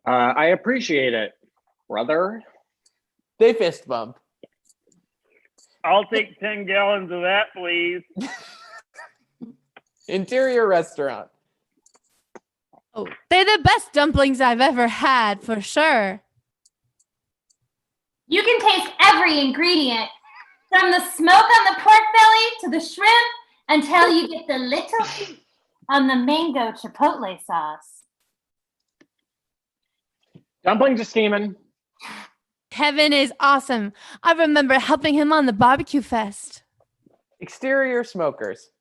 I appreciate it, brother. They fist bump. I'll take 10 gallons of that, please. Interior restaurant. Oh, they're the best dumplings I've ever had, for sure. You can taste every ingredient, from the smoke on the pork belly to the shrimp, until you get the little heat on the mango chipotle sauce. Dumplings are steaming. Kevin is awesome. I remember helping him on the barbecue fest. Exterior smokers.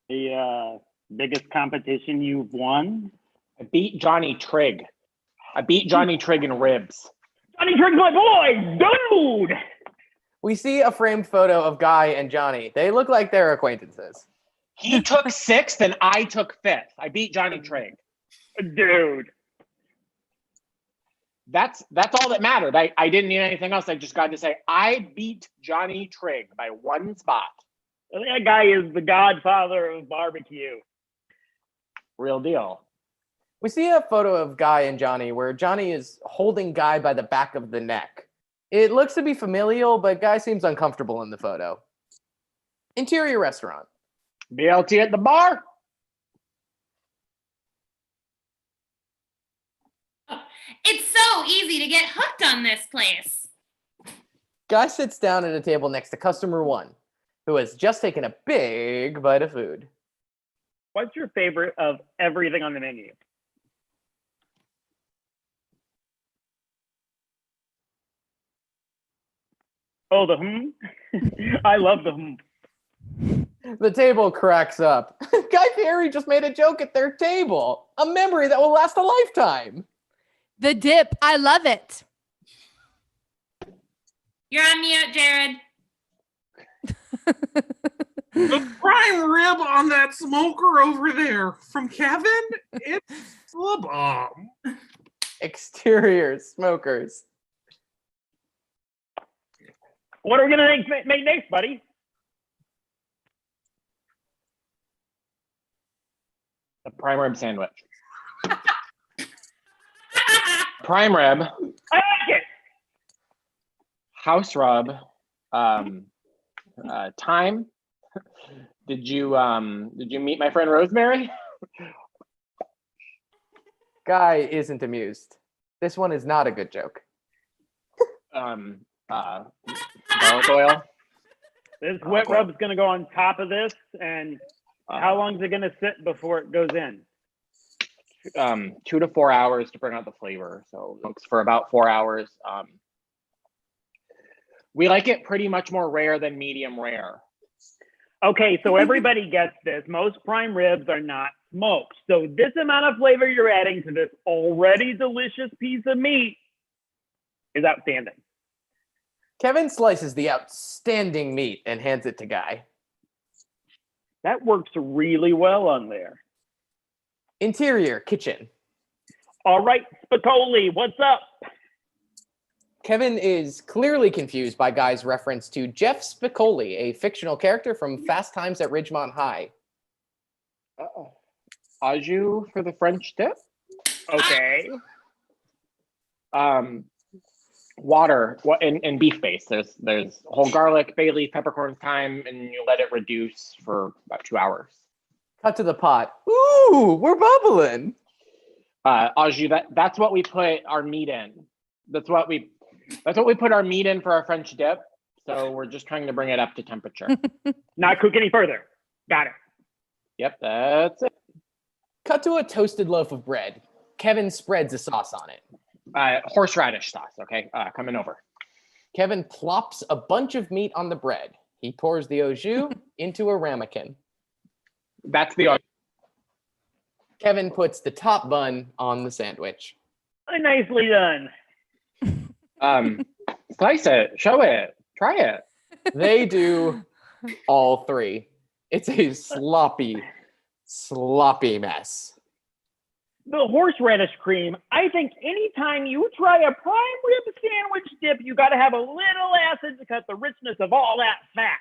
The biggest competition you've won? I beat Johnny Trigg. I beat Johnny Trigg in ribs. Johnny Trigg's my boy, dude! We see a framed photo of Guy and Johnny. They look like they're acquaintances. He took 6th and I took 5th. I beat Johnny Trigg. Dude. That's all that mattered. I didn't need anything else. I just got to say, I beat Johnny Trigg by 1 spot. That guy is the godfather of barbecue. Real deal. We see a photo of Guy and Johnny where Johnny is holding Guy by the back of the neck. It looks to be familial, but Guy seems uncomfortable in the photo. Interior restaurant. BLT at the bar. It's so easy to get hooked on this place. Guy sits down at a table next to customer 1, who has just taken a big bite of food. What's your favorite of everything on the menu? Oh, the I love the The table cracks up. Guy Fieri just made a joke at their table. A memory that will last a lifetime. The dip, I love it. You're on mute, Jared. The prime rib on that smoker over there from Kevin, it's the bomb. Exterior smokers. What are we gonna make next, buddy? The prime rib sandwich. Prime rib. I like it. House rub. Thyme. Did you meet my friend Rosemary? Guy isn't amused. This one is not a good joke. Garlic oil. This wet rub's gonna go on top of this, and how long is it gonna sit before it goes in? 2 to 4 hours to bring out the flavor. So it cooks for about 4 hours. We like it pretty much more rare than medium rare. Okay, so everybody gets this. Most prime ribs are not smoked. So this amount of flavor you're adding to this already delicious piece of meat is outstanding. Kevin slices the outstanding meat and hands it to Guy. That works really well on there. Interior, kitchen. All right, Spicoli, what's up? Kevin is clearly confused by Guy's reference to Jeff Spicoli, a fictional character from Fast Times at Ridgemont High. Uh-oh. Au jus for the French dip. Okay. Water and beef base. There's whole garlic, bay leaf, peppercorns, thyme, and you let it reduce for about 2 hours. Cut to the pot. Ooh, we're bubbling. Au jus, that's what we put our meat in. That's what we put our meat in for our French dip. So we're just trying to bring it up to temperature. Not cook any further. Got it. Yep, that's it. Cut to a toasted loaf of bread. Kevin spreads a sauce on it. Horseradish sauce, okay? Coming over. Kevin plops a bunch of meat on the bread. He pours the au jus into a ramekin. That's the au jus. Kevin puts the top bun on the sandwich. Nicely done. Slice it, show it, try it. They do all three. It's a sloppy mess. The horseradish cream, I think anytime you try a prime rib sandwich dip, you got to have a little acid to cut the richness of all that fat.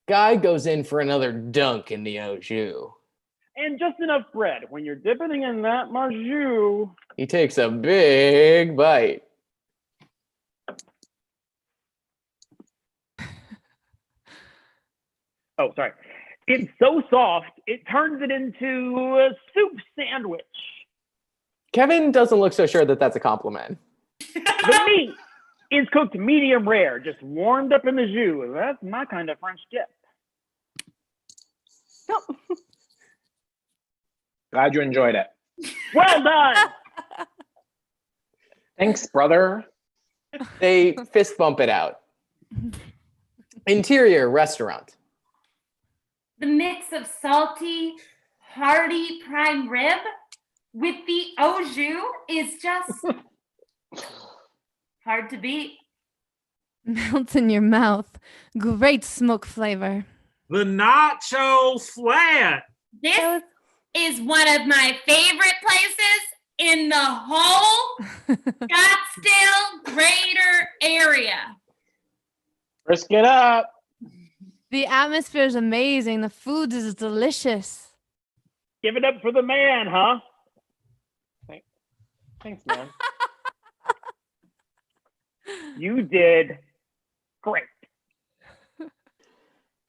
Guy goes in for another dunk in the au jus. And just enough bread. When you're dipping in that much jus. He takes a big bite. Oh, sorry. It's so soft, it turns it into a soup sandwich. Kevin doesn't look so sure that that's a compliment. The meat is cooked medium rare, just warmed up in the jus. That's my kind of French dip. Glad you enjoyed it. Well done. Thanks, brother. They fist bump it out. Interior, restaurant. The mix of salty, hearty prime rib with the au jus is just hard to beat. Melts in your mouth. Great smoke flavor. The nacho flat. This is one of my favorite places in the whole Scottsdale greater area. Brisket up. The atmosphere is amazing. The food is delicious. Give it up for the man, huh? Thanks, man. You did great.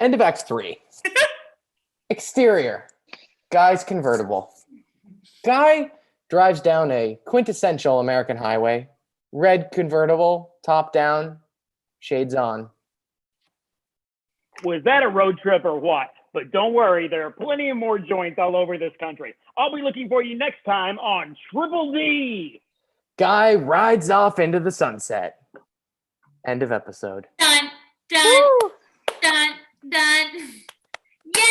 End of Act 3. Exterior. Guy's convertible. Guy drives down a quintessential American highway. Red convertible, top down, shades on. Was that a road trip or what? But don't worry, there are plenty of more joints all over this country. I'll be looking for you next time on Triple D. Guy rides off into the sunset. End of episode. Done. Woo! Done. Yay!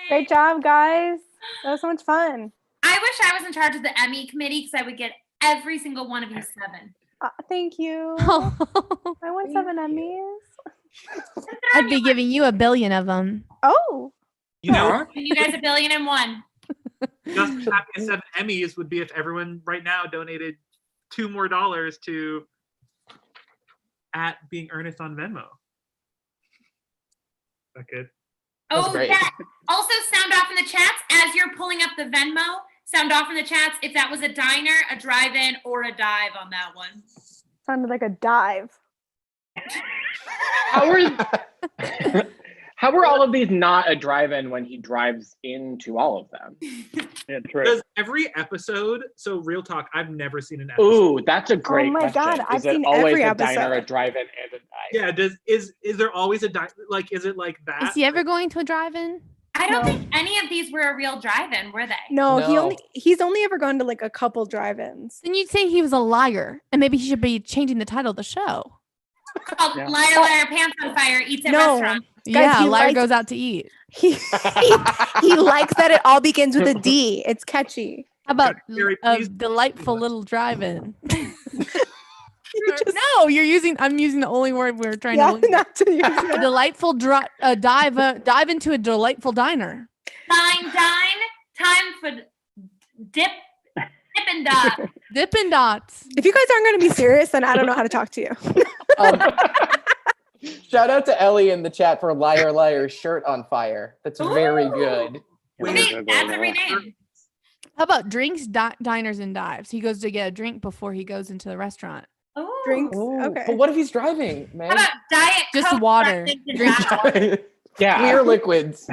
Great job, guys. That was so much fun. I wish I was in charge of the Emmy committee because I would get every single one of you 7. Thank you. Oh, I won 7 Emmys. I'd be giving you 1 billion of them. Oh. You know, You guys $1,000,000,001. just having 7 Emmys would be if everyone right now donated $2 more to at being Earnest on Venmo. Is that good? That's Oh, great. yeah. Also, sound off in the chats as you're pulling up the Venmo. Sound off in the chats if that was a diner, a drive-in, or a dive on that one. Sounded like a dive. How were all of these not a drive-in when he drives into all of them? Yeah, true. Does every episode, so real talk, I've never seen an episode. Ooh, that's a great my question. God, I've Is it seen always every a diner, episode. a drive-in, and a dive? Yeah, is there always a like is it like that? Is he ever going to a drive-in? I don't No. think any of these were a real drive-in, were they? No, No. he's only ever gone to like a couple drive-ins. Then you'd say he was a liar, and maybe he should be changing the title of the show. Called Yeah. Liar, Liar, Pants on Fire, Eats at No. Restaurant. Yeah, he liar likes- goes out to eat. He likes that it all begins with a D. It's catchy. How about Gary, a please- delightful little drive-in? You're just- No, I'm using the only word we're trying yeah, to look not to use a it. delightful dive into a delightful diner. Dine. Time for dip and dot. Dippin' Dots. If you guys aren't going to be serious, then I don't know how to talk to you. Um, shout out to Ellie in the chat for Liar Liar shirt on fire. That's very Ooh. good. Okay, that's a rename. How about drinks, diners, and dives? He goes to get a drink before he goes into the restaurant. Ooh. Drinks. Ooh, Okay. But what if he's driving, man? How about Diet Just Coke, water. breakfast, and Drink diet? Yeah. Clear liquids.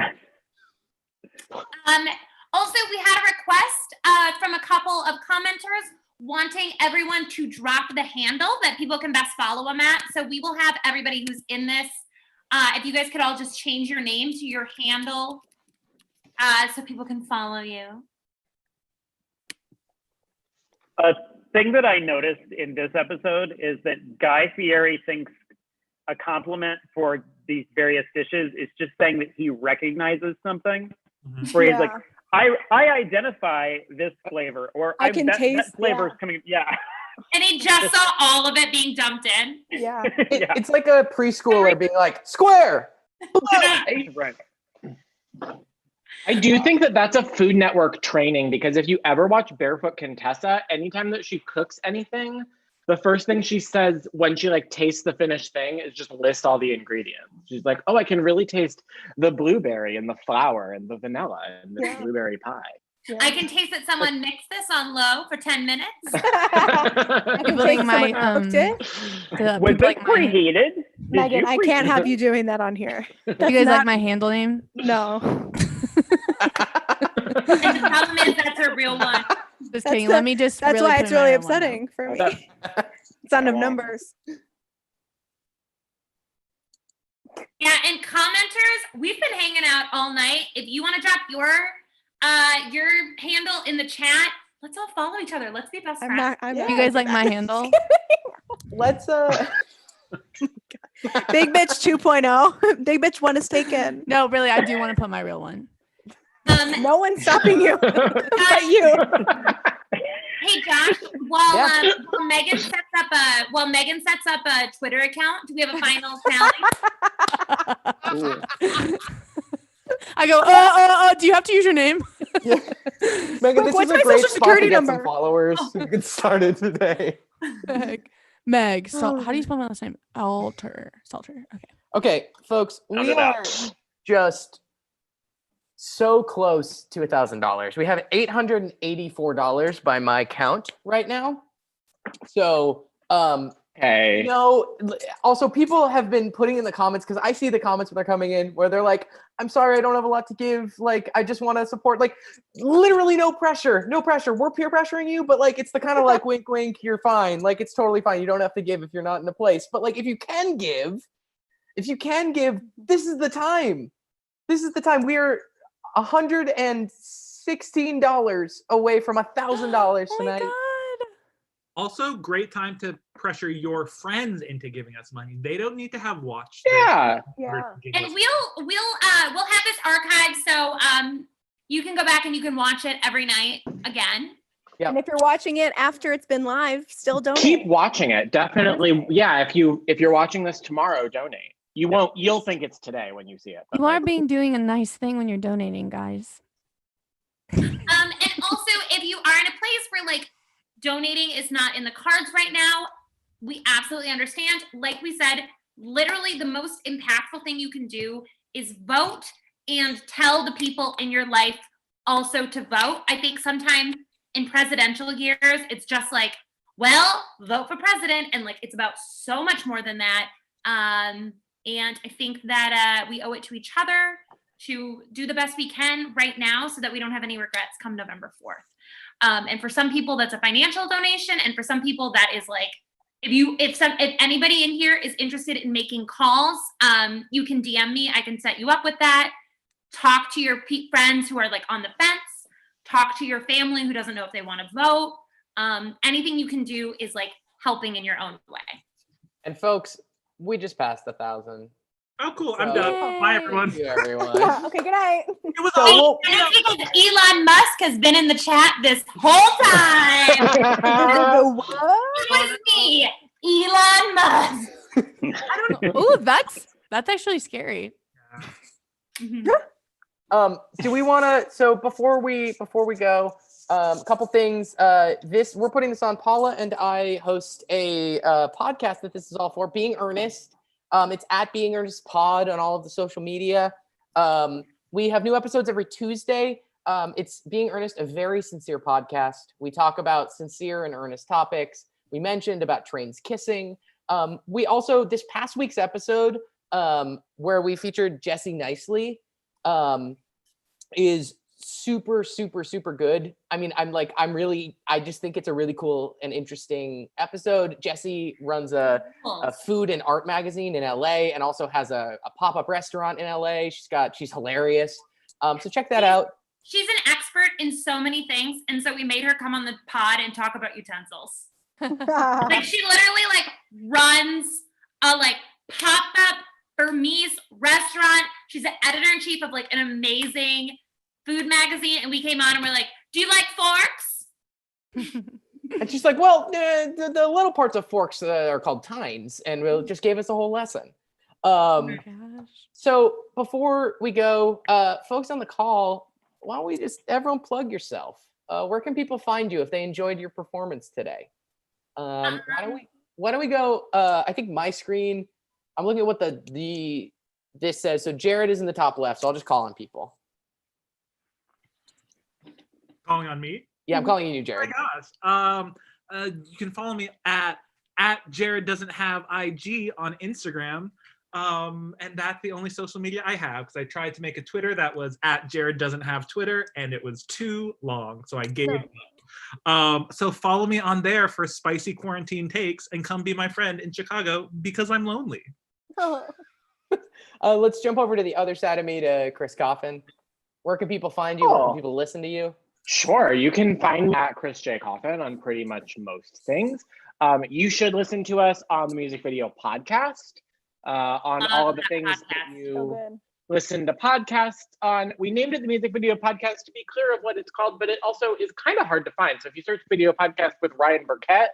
Also, we had a request from a couple of commenters wanting everyone to drop the handle that people can best follow them at. So we will have everybody who's in this. If you guys could all just change your name to your handle so people can follow you. A thing that I noticed in this episode is that Guy Fieri thinks a compliment for these various dishes is just saying that he recognizes something. Where he's like, I identify this flavor, or I can taste, that flavor's coming. Yeah. And he just saw all of it being dumped in. Yeah. Yeah. It's like a preschooler being like, square. Right. I do think that that's a Food Network training, because if you ever watch Barefoot Contessa, anytime that she cooks anything, the first thing she says when she like tastes the finished thing is just list all the ingredients. She's like, oh, I can really taste the blueberry and the flour and the vanilla and the blueberry pie. I can taste that someone mixed this on low for 10 minutes. I can Putting take my, someone cooked it. Was this preheated? Did Megan, you I can't preheat have it? you doing that on here. You guys not- like my handle name? No. And the problem is that's her real one. Just That's kidding. the- Let me just. That's why put it's in my really own one now. upsetting for me. Son of numbers. Yeah, and commenters, we've been hanging out all night. If you want to drop your handle in the chat, let's all follow each other. Let's be best I'm friends. not. I'm Yeah. You guys like my handle? Let's Big bitch 2.0. Big bitch one is taken. No, really, I do want to put my real one. No one's stopping you. But you. Hey Josh, while Yeah. Megan sets up a Twitter account, do we have a final tally? I go, do you have to use your name? Megan, this What's is a my great social spot security to get number? some followers. You get started today. Meg. So, how do you spell my last name? Stalter. Okay. Okay, folks, Sound we it are out. just so close to $1,000. We have $884 by my count right now. So, Hey. you know, also people have been putting in the comments, because I see the comments when they're coming in where they're like, I'm sorry, I don't have a lot to give. Like, I just want to support. Like, literally no pressure. No pressure. We're peer pressuring you, but like, it's the kind of like wink, wink, you're fine. Like, it's totally fine. You don't have to give if you're not in a place. But like, if you can give, this is the time. This is the time. We are $116 away from $1,000 Oh my tonight. God. Also, great time to pressure your friends into giving us money. They don't need to have watched. the Yeah. 100 Yeah. And we'll have this archived, so you can go back and you can watch it every night again. Yep. And if you're watching it after it's been live, still donate. Keep watching it. Definitely. Yeah. If you're watching this tomorrow, donate. You'll think it's today when you see it. but, You are like, doing a nice thing when you're donating, guys. And also, if you are in a place where like donating is not in the cards right now, we absolutely understand. Like we said, literally the most impactful thing you can do is vote and tell the people in your life also to vote. I think sometimes in presidential years, it's just like, well, vote for president. And like, it's about so much more than that. And I think that we owe it to each other to do the best we can right now so that we don't have any regrets come November 4th. And for some people, that's a financial donation. And for some people, that is like, if anybody in here is interested in making calls, you can DM me. I can set you up with that. Talk to your friends who are like on the fence. Talk to your family who doesn't know if they want to vote. Anything you can do is like helping in your own way. And folks, we just passed 1,000. Oh, cool. I'm So- done. Bye, everyone. Thank you, everyone. Yeah, okay, good night. It was So all, we'll- And it's because Elon Musk has been in the chat this whole time. The what? It was me, Elon Musk. I don't know. Oh, that's actually scary. Do we want to? So before we go, a couple things. We're putting this on. Paula and I host a podcast that this is all for. Being Earnest. It's at Being Earnest Pod on all of the social media. We have new episodes every Tuesday. It's Being Earnest, a very sincere podcast. We talk about sincere and earnest topics. We mentioned about trains kissing. We also, this past week's episode, where we featured Jesse Nicely, is super, super, super good. I mean, I just think it's a really cool and interesting episode. Jesse runs a food and art magazine in LA and also has a pop-up restaurant in LA. She's hilarious. So check that out. She's an expert in so many things, and so we made her come on the pod and talk about utensils. Like she literally runs a pop-up Burmese restaurant. She's the editor-in-chief of an amazing food magazine, and we came on and we're like, do you like forks? And she's like, well, the little parts of forks are called tines, and just gave us a whole lesson. Oh my gosh. So before we go, folks on the call, why don't we just everyone plug yourself? Where can people find you if they enjoyed your performance today? Why don't we go? I think my screen. I'm looking at what this says. So Jared is in the top left. So I'll just call on people. calling on me. Yeah, I'm calling you, Jared. Oh my gosh. You can follow me at Jared Doesn't Have IG on Instagram. And that's the only social media I have because I tried to make a Twitter that was at Jared Doesn't Have Twitter and it was too long, so I gave up. So follow me on there for spicy quarantine takes and come be my friend in Chicago because I'm lonely. Let's jump over to the other side of me to Chris Coffin. Where can people find you? Where can people listen to you? Sure, you can find me at Chris J. Coffin on pretty much most things. You should listen to us on the Music Video Podcast, on all of the things that you listen to podcasts on. We named it the Music Video Podcast to be clear of what it's called, but it also is kind of hard to find. So if you search video podcast with Ryan Burkett,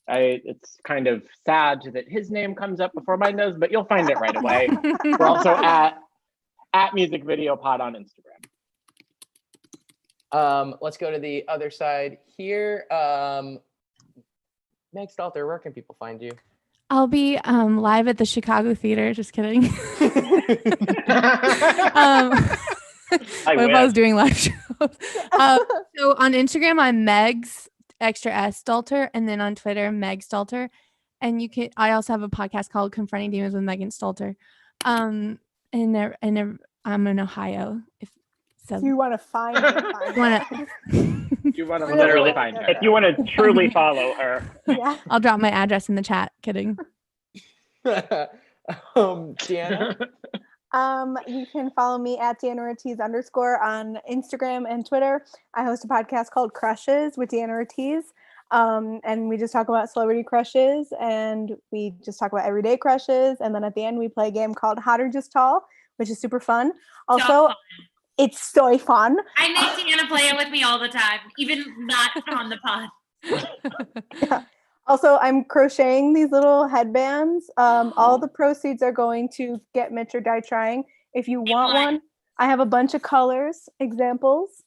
it's kind of sad that his name comes up before mine does, but you'll find it right away. We're also at Music Video Pod on Instagram. Let's go to the other side here. Meg Stalter, where can people find you? I'll be live at the Chicago Theater. Just kidding. What if I was doing live shows? So on Instagram, I'm Meg's extra S Stalter, and then on Twitter, Meg Stalter. And I also have a podcast called Confronting Demons with Megan Stalter. And I'm in Ohio. So you want to find her? You want to literally find her. If you want to truly follow her. Yeah. I'll drop my address in the chat. Kidding. Deanna? You can follow me at Deanna Ortiz _ on Instagram and Twitter. I host a podcast called Crushes with Deanna Ortiz. And we just talk about celebrity crushes, and we just talk about everyday crushes. And then at the end, we play a game called Hot or Just Tall, which is super fun. Also, it's so fun. I make Deanna play it with me all the time, even not on the pod. Yeah. Also, I'm crocheting these little headbands. All the proceeds are going to Get Mitch or Die Trying. If you want one, I have a bunch of colors, examples.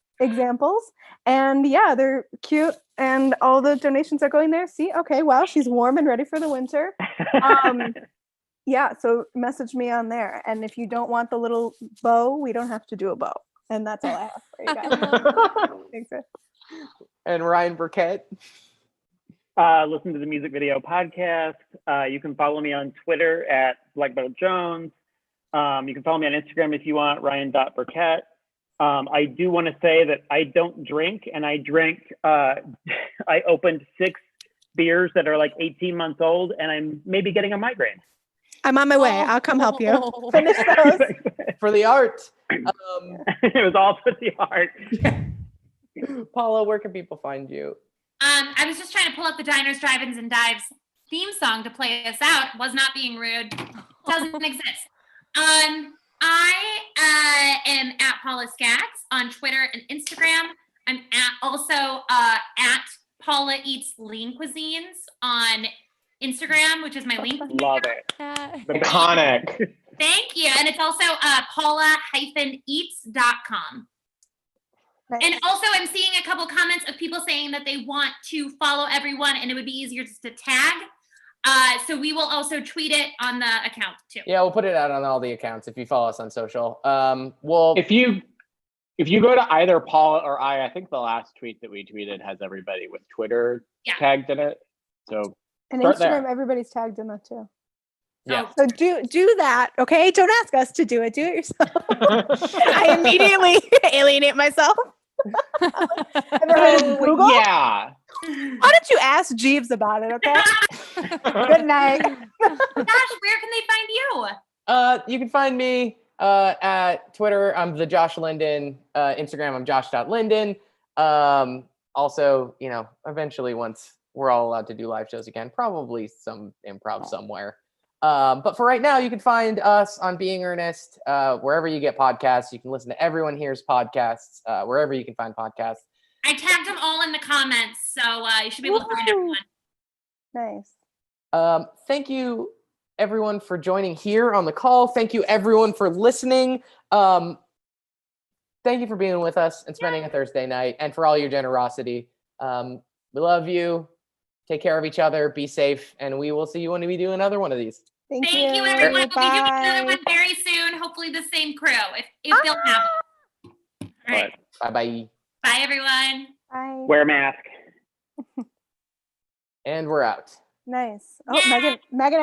And yeah, they're cute. And all the donations are going there. See, okay, wow, she's warm and ready for the winter. Yeah, so message me on there. And if you don't want the little bow, we don't have to do a bow. And that's all I have for you guys. Thanks. And Ryan Burkett? Listen to the Music Video Podcast. You can follow me on Twitter at BlackBeltJones. You can follow me on Instagram if you want, Ryan.Burkett. I do want to say that I don't drink, and I opened 6 beers that are like 18 months old, and I'm maybe getting a migraine. I'm on my way. I'll come help you. Finish those. For the art. It was all for the art. Yeah. Paula, where can people find you? I was just trying to pull up the Diners, Drive-Ins, and Dives theme song to play us out. Was not being rude. Doesn't exist. I am at Paula Skaggs on Twitter and Instagram. I'm also at Paula Eats Lean Cuisines on Instagram, which is my link. Love it. Yeah. Iconic. Thank you. And it's also paula-eats.com. Nice. And also, I'm seeing a couple comments of people saying that they want to follow everyone and it would be easier just to tag. So we will also tweet it on the account too. Yeah, we'll put it out on all the accounts if you follow us on social. If you go to either Paula or I think the last tweet that we tweeted has everybody with Twitter tagged in it. So And start Instagram, there. everybody's tagged in that too. Yeah. So do that, okay? Don't ask us to do it. Do it yourself. I immediately alienate myself. Ever heard of Google? Yeah. Why don't you ask Jeeves about it, okay? Good night. Gosh, where can they find you? You can find me at Twitter. I'm the Josh Linden. Instagram, I'm josh.linden. Also, eventually once we're all allowed to do live shows again, probably some improv somewhere. But for right now, you can find us on Being Earnest, wherever you get podcasts. You can listen to Everyone Here's podcasts, wherever you can find podcasts. I tagged them all in the comments, so you should be able to find everyone. Nice. Thank you, everyone, for joining here on the call. Thank you, everyone, for listening. Thank you for being with us and spending a Thursday night, and for all your generosity. We love you. Take care of each other. Be safe, and we will see you when we do another one of these. Thank Thank you, everyone. We'll be doing another one very soon. Hopefully the same crew, if they'll have it. All right. Bye-bye. Bye, everyone. Bye. Wear a mask. And we're out. Nice. Oh, Megan